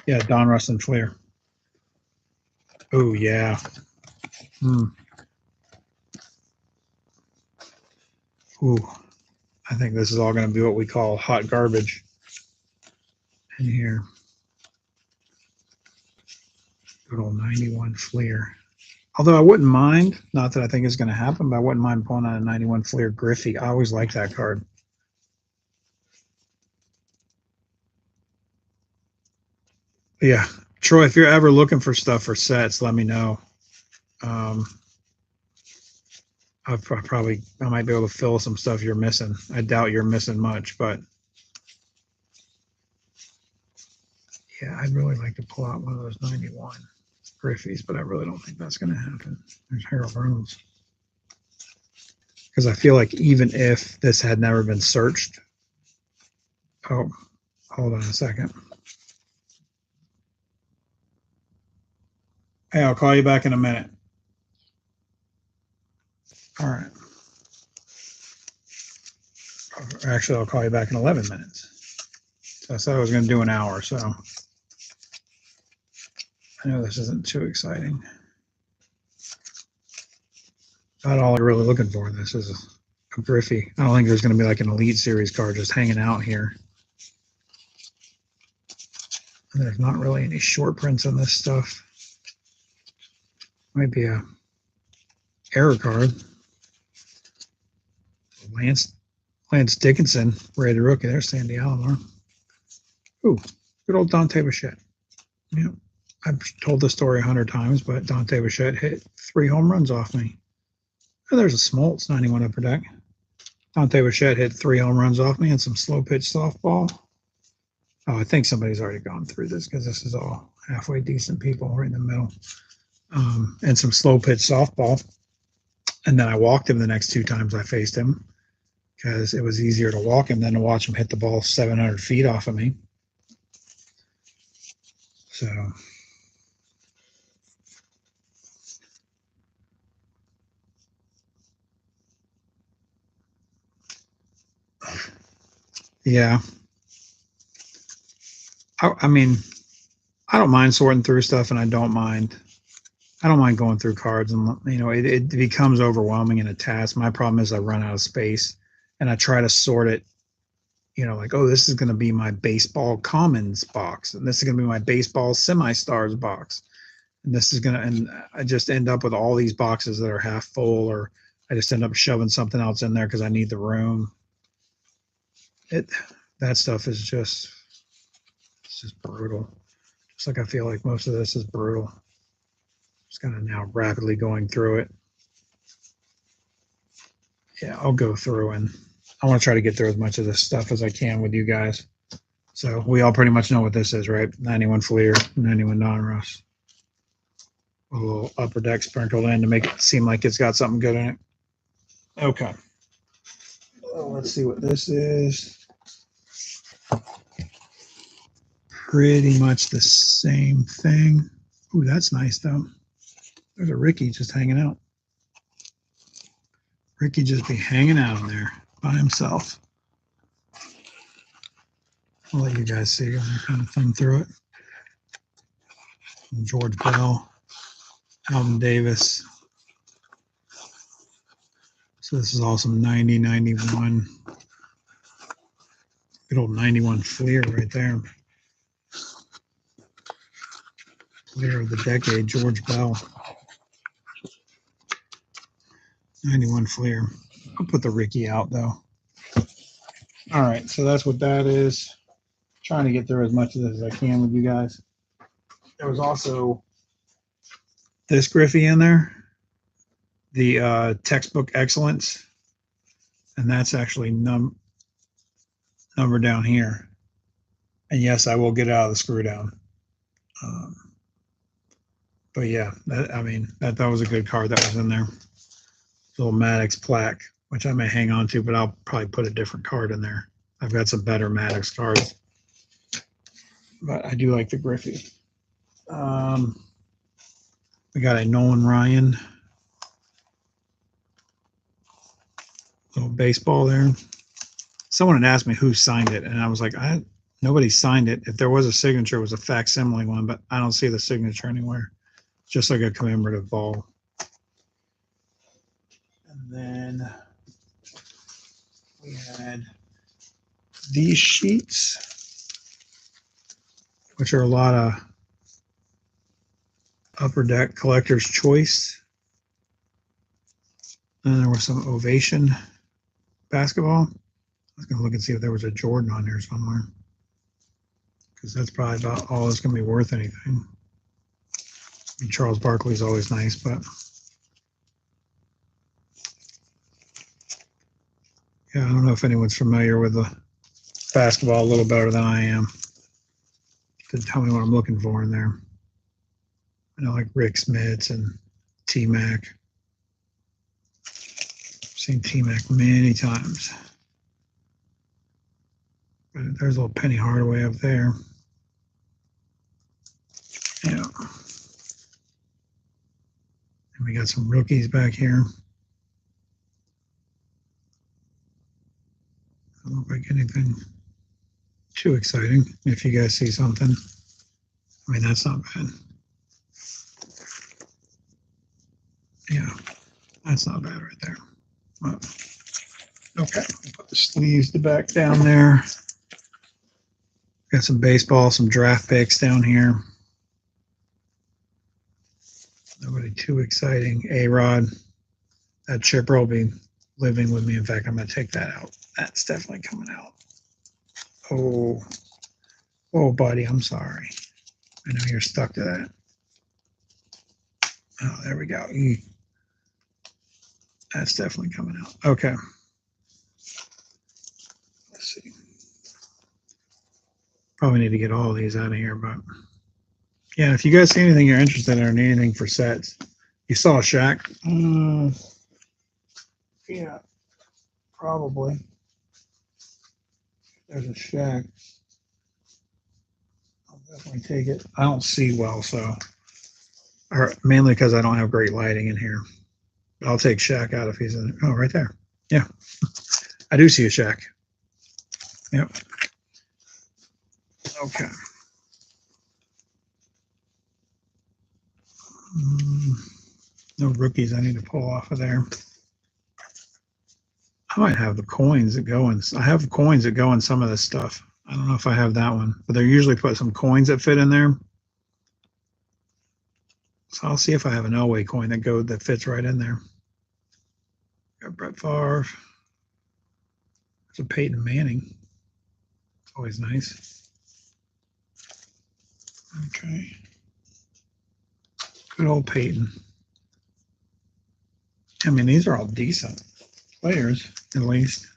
Yeah, Donruss and Fleer. Oh, yeah. Ooh, I think this is all going to be what we call hot garbage in here. Good old 91 Fleer. Although I wouldn't mind, not that I think it's going to happen, but I wouldn't mind pulling out a 91 Fleer Griffey. I always like that card. But yeah, Troy, if you're ever looking for stuff for sets, let me know. I might be able to fill some stuff you're missing. I doubt you're missing much, but yeah, I'd really like to pull out one of those 91 Griffies, but I really don't think that's going to happen. There's Harold Burns. Because I feel like even if this had never been searched, oh, hold on a second. Hey, I'll call you back in a minute. All right. Actually, I'll call you back in 11 minutes. So I said I was going to do an hour, so I know this isn't too exciting. Not all I'm really looking for. This is a Griffey. I don't think there's going to be like an Elite Series card just hanging out here. And there's not really any short prints on this stuff. Might be a error card. Lance Dickinson, rated rookie. There's Sandy Alomar. Ooh, good old Dante Bichette. Yeah, I've told this story 100 times, but Dante Bichette hit 3 home runs off me. Oh, there's a Smoltz 91 upper deck. Dante Bichette hit 3 home runs off me and some slow pitch softball. Oh, I think somebody's already gone through this because this is all halfway decent people right in the middle. And some slow pitch softball. And then I walked him the next 2 times I faced him because it was easier to walk him than to watch him hit the ball 700 feet off of me. So, yeah. I mean, I don't mind sorting through stuff, and I don't mind going through cards, and it becomes overwhelming in a task. My problem is I run out of space, and I try to sort it. Like, oh, this is going to be my baseball commons box, and this is going to be my baseball semi-stars box, and I just end up with all these boxes that are half full, or I just end up shoving something else in there because I need the room. That stuff is just brutal. Just like I feel like most of this is brutal. Just kind of now rapidly going through it. Yeah, I'll go through, and I want to try to get through as much of this stuff as I can with you guys. So we all pretty much know what this is, right? 91 Fleer, 91 Donruss. A little upper deck sprinkled in to make it seem like it's got something good in it. Okay. Well, let's see what this is. Pretty much the same thing. Ooh, that's nice, though. There's a Ricky just hanging out. Ricky just be hanging out in there by himself. I'll let you guys see. I'm kind of thumb through it. And George Bell, Alvin Davis. So this is awesome. 90, 91. Good old 91 Fleer right there. Player of the decade, George Bell. 91 Fleer. I'll put the Ricky out, though. All right, so that's what that is. Trying to get through as much of this as I can with you guys. There was also this Griffey in there, the textbook excellence, and that's actually number down here. And yes, I will get it out of the screw down. But yeah, that was a good card that was in there. Little Maddox plaque, which I may hang on to, but I'll probably put a different card in there. I've got some better Maddox cards, but I do like the Griffey. We got a Nolan Ryan. Little baseball there. Someone had asked me who signed it, and I was like, nobody signed it. If there was a signature, it was a facsimile one, but I don't see the signature anywhere. It's just like a commemorative ball. And then we had these sheets, which are a lot of upper deck collector's choice. And there was some Ovation basketball. I was going to look and see if there was a Jordan on there somewhere, because that's probably about all that's going to be worth anything. I mean, Charles Barkley's always nice, but yeah, I don't know if anyone's familiar with the basketball a little better than I am to tell me what I'm looking for in there. I know, like Rick Smits and T-Mac. I've seen T-Mac many times. But there's a little Penny Hardaway up there. Yeah. And we got some rookies back here. Doesn't look like anything too exciting. If you guys see something, I mean, that's not bad. Yeah, that's not bad right there. Well, okay, put the sleeves back down there. Got some baseball, some draft picks down here. Nobody too exciting. A-Rod. That chipper will be living with me. In fact, I'm going to take that out. That's definitely coming out. Oh, buddy, I'm sorry. I know you're stuck to that. Oh, there we go. That's definitely coming out. Okay. Probably need to get all these out of here, but yeah, if you guys see anything you're interested in or need anything for sets, you saw a shack. Yeah, probably. There's a shack. I'll definitely take it. I don't see well, so, or mainly because I don't have great lighting in here. I'll take shack out if he's in there. Oh, right there. Yeah, I do see a shack. Yep. Okay. No rookies I need to pull off of there. I might have the coins that go in. I have coins that go in some of this stuff. I don't know if I have that one, but they usually put some coins that fit in there. So I'll see if I have an Elway coin that fits right in there. Got Brett Favre. There's a Peyton Manning. Always nice. Okay. Good old Peyton. I mean, these are all decent players, at least.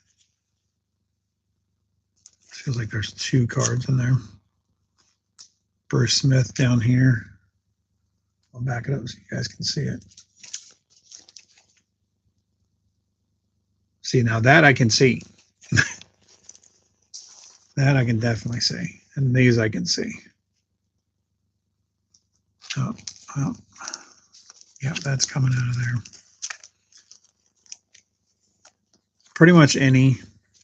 Feels like there's 2 cards in there. Bruce Smith down here. I'll back it up so you guys can see it. See, now that I can see. That I can definitely see. And these I can see. Oh, well, yeah, that's coming out of there. Pretty much any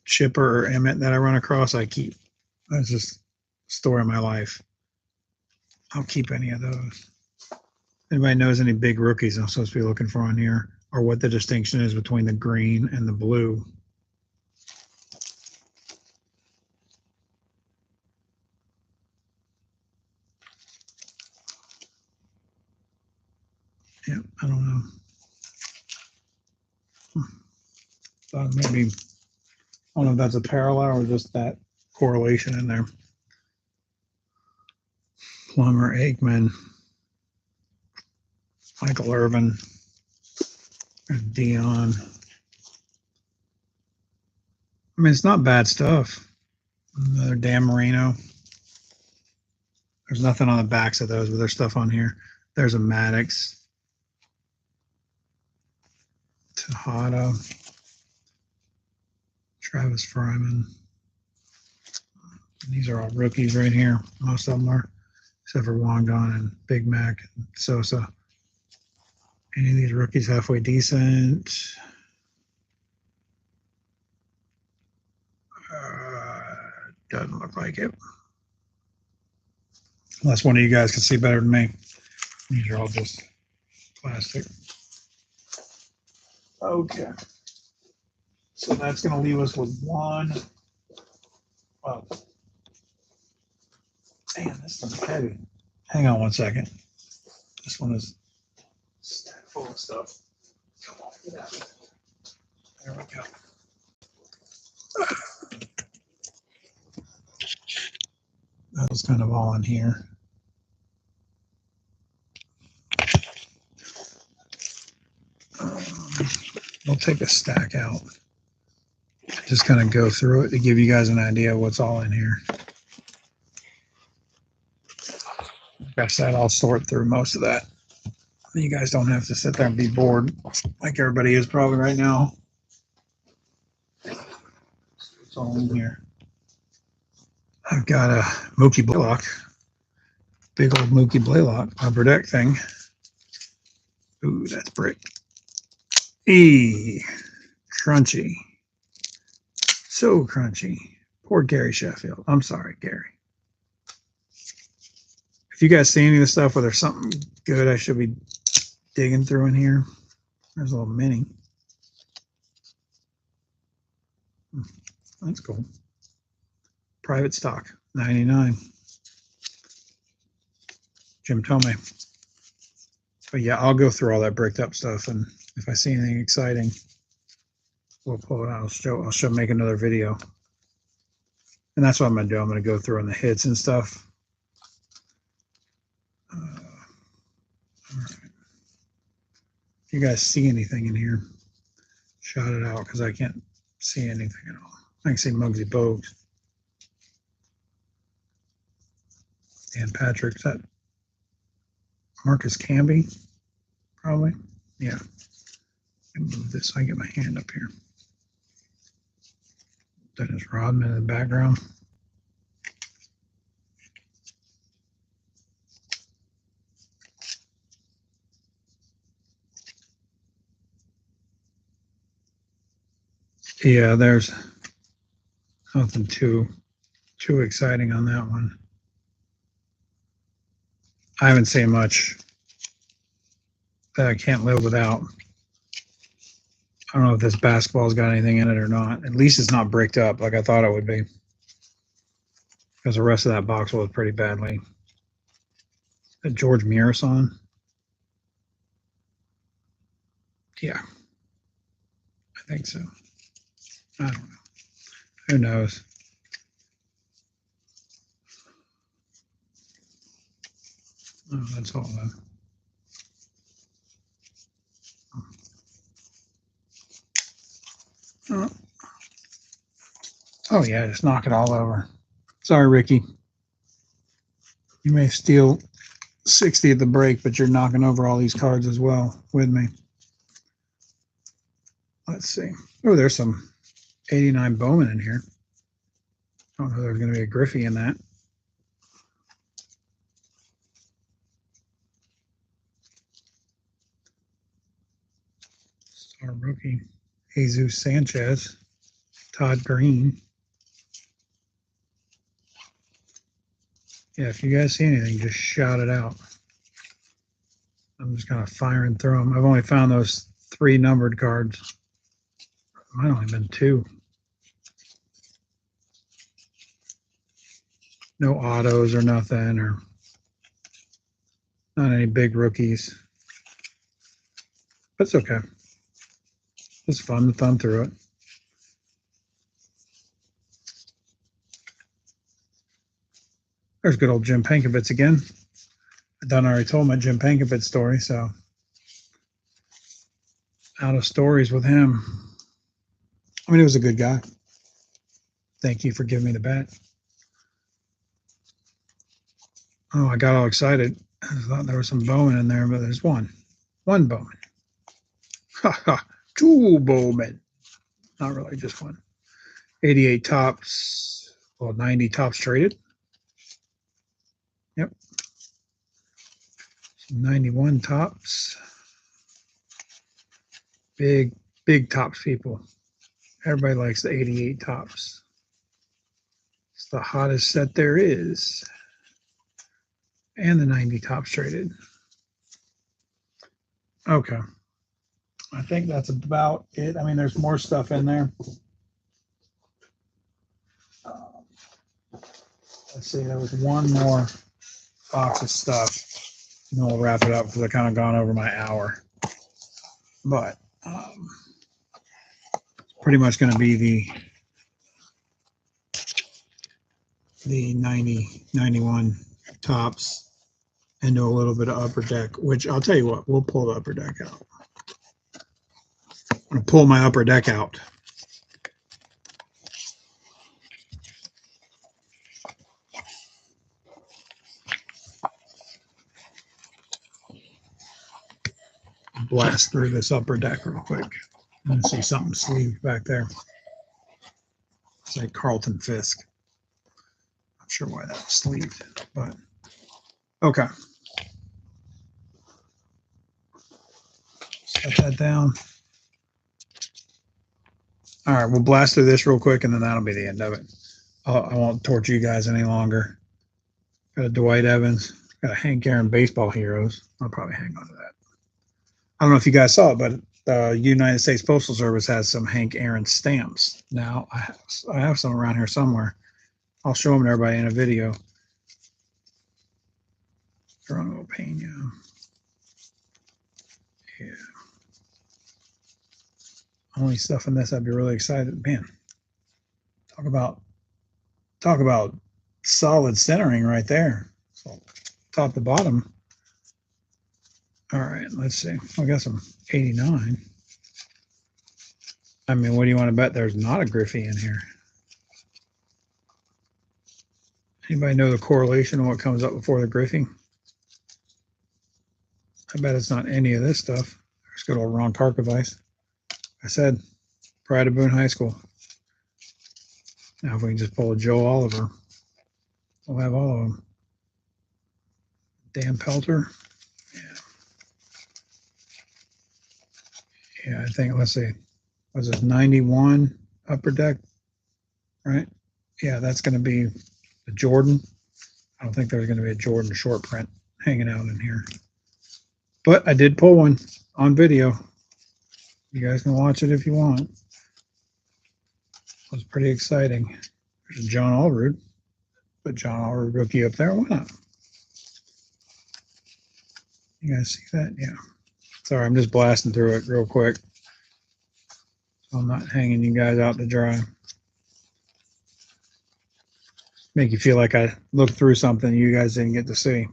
Chipper or Emmett that I run across, I keep. That's just a story of my life. I'll keep any of those. Anybody knows any big rookies I'm supposed to be looking for on here, or what the distinction is between the green and the blue? Yeah, I don't know. Thought maybe, I don't know if that's a parallel or just that correlation in there. Plummer, Aikman, Michael Irvin, Dion. I mean, it's not bad stuff. Another Dan Marino. There's nothing on the backs of those, but there's stuff on here. There's a Maddox. Tejada. Travis Fryman. These are all rookies right here. Most of them are, except for Wandon and Big Mac and Sosa. Any of these rookies halfway decent? Doesn't look like it. Unless one of you guys can see better than me. These are all just plastic. Okay. So that's going to leave us with one. Oh. Man, this one's heavy. Hang on one second. This one is full of stuff. Come on, get out of it. There we go. That was kind of all in here. We'll take a stack out. Just kind of go through it to give you guys an idea of what's all in here. Like I said, I'll sort through most of that. You guys don't have to sit there and be bored like everybody is probably right now. It's all in here. I've got a Mookie Blaylock. Big old Mookie Blaylock upper deck thing. Ooh, that's brick. Crunchy. So crunchy. Poor Gary Sheffield. I'm sorry, Gary. If you guys see any of the stuff where there's something good I should be digging through in here, there's a little mini. That's cool. Private stock, 99. Jim Tomei. But yeah, I'll go through all that bricked up stuff, and if I see anything exciting, we'll pull it out. I'll make another video. And that's what I'm going to do. I'm going to go through on the hits and stuff. All right. If you guys see anything in here, shout it out, because I can't see anything at all. I can see Muggsy Bogues. Dan Patrick, is that Marcus Camby? Probably. Yeah. I can move this so I can get my hand up here. Dennis Rodman in the background. Yeah, there's nothing too exciting on that one. I haven't seen much that I can't live without. I don't know if this basketball's got anything in it or not. At least it's not bricked up like I thought it would be, because the rest of that box was pretty badly. George Murison. Yeah, I think so. I don't know. Who knows? Oh, that's all that. Oh yeah, just knock it all over. Sorry, Ricky. You may steal 60 at the break, but you're knocking over all these cards as well with me. Let's see. Oh, there's some 89 Bowman in here. I don't know if there's going to be a Griffey in that. Star rookie. Jesus Sanchez. Todd Green. Yeah, if you guys see anything, just shout it out. I'm just kind of firing through them. I've only found those 3 numbered cards. Might only been 2. No autos or nothing, or not any big rookies. That's okay. It's fun to thumb through it. There's good old Jim Pankovitz again. Don already told my Jim Pankovitz story, so out of stories with him. I mean, he was a good guy. Thank you for giving me the bat. Oh, I got all excited. I thought there was some Bowman in there, but there's one. One Bowman. Ha ha. 2 Bowman. Not really, just one. 88 tops. Well, 90 tops traded. Yep. 91 tops. Big tops people. Everybody likes the 88 tops. It's the hottest set there is. And the 90 tops traded. Okay. I think that's about it. I mean, there's more stuff in there. Let's see, there was one more box of stuff. And then we'll wrap it up because I've kind of gone over my hour. But it's pretty much going to be the 90, 91 tops and do a little bit of upper deck, which I'll tell you what, we'll pull the upper deck out. I'm going to pull my upper deck out. Blast through this upper deck real quick. I see something sleeved back there. It's like Carlton Fisk. Not sure why that was sleeved, but okay. Set that down. All right, we'll blast through this real quick, and then that'll be the end of it. I won't torture you guys any longer. Got a Dwight Evans. Got a Hank Aaron Baseball Heroes. I'll probably hang on to that. I don't know if you guys saw it, but the United States Postal Service has some Hank Aaron stamps. Now, I have some around here somewhere. I'll show them to everybody in a video. Geronimo Pena. Yeah. Only stuff in this I'd be really excited. Man, talk about solid centering right there. So top to bottom. All right, let's see. I got some 89. I mean, what do you want to bet there's not a Griffey in here? Anybody know the correlation on what comes up before the Griffey? I bet it's not any of this stuff. There's good old Ron Tarkovice. I said, Pride of Boone High School. Now if we can just pull a Joe Oliver, we'll have all of them. Dan Pelter. Yeah, I think, let's see, was this 91 upper deck, right? Yeah, that's going to be the Jordan. I don't think there's going to be a Jordan short print hanging out in here. But I did pull one on video. You guys can watch it if you want. It was pretty exciting. There's a John Allrood. Put John Allrood rookie up there. Why not? You guys see that? Yeah. Sorry, I'm just blasting through it real quick. So I'm not hanging you guys out to dry. Make you feel like I looked through something you guys didn't get to see.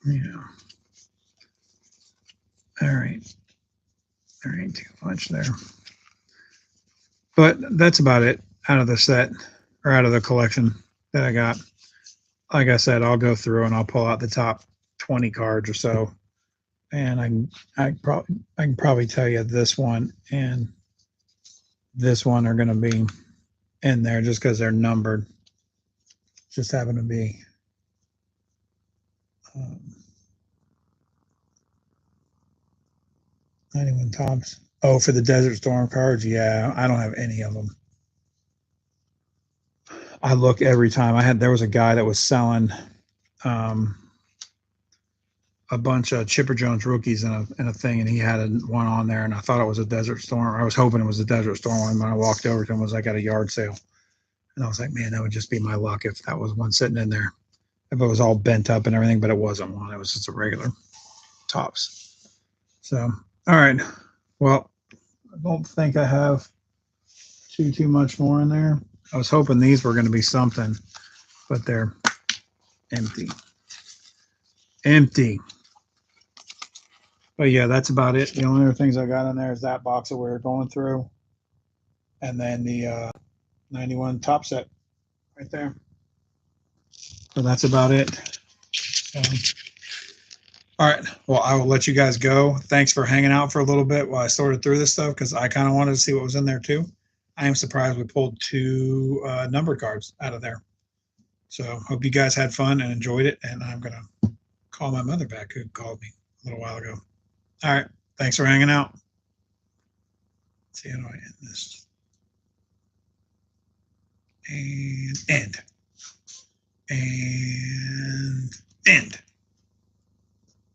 Yeah. All right. There ain't too much there. But that's about it out of the set or out of the collection that I got. Like I said, I'll go through and I'll pull out the top 20 cards or so. And I can probably tell you this one and this one are going to be in there just because they're numbered. Just happen to be 91 tops. Oh, for the Desert Storm cards, yeah, I don't have any of them. I look every time. There was a guy that was selling a bunch of Chipper Jones rookies in a thing, and he had one on there, and I thought it was a Desert Storm. I was hoping it was a Desert Storm one. When I walked over to him, it was like at a yard sale, and I was like, man, that would just be my luck if that was one sitting in there. If it was all bent up and everything, but it wasn't one. It was just a regular tops. So, all right. Well, I don't think I have too much more in there. I was hoping these were going to be something, but they're empty. Empty. But yeah, that's about it. The only other things I got in there is that box that we were going through, and then the 91 top set right there. So that's about it. All right. Well, I will let you guys go. Thanks for hanging out for a little bit while I sorted through this stuff because I kind of wanted to see what was in there too. I am surprised we pulled 2 numbered cards out of there. So hope you guys had fun and enjoyed it. And I'm going to call my mother back who called me a little while ago. All right. Thanks for hanging out. Let's see how do I end this? And end. And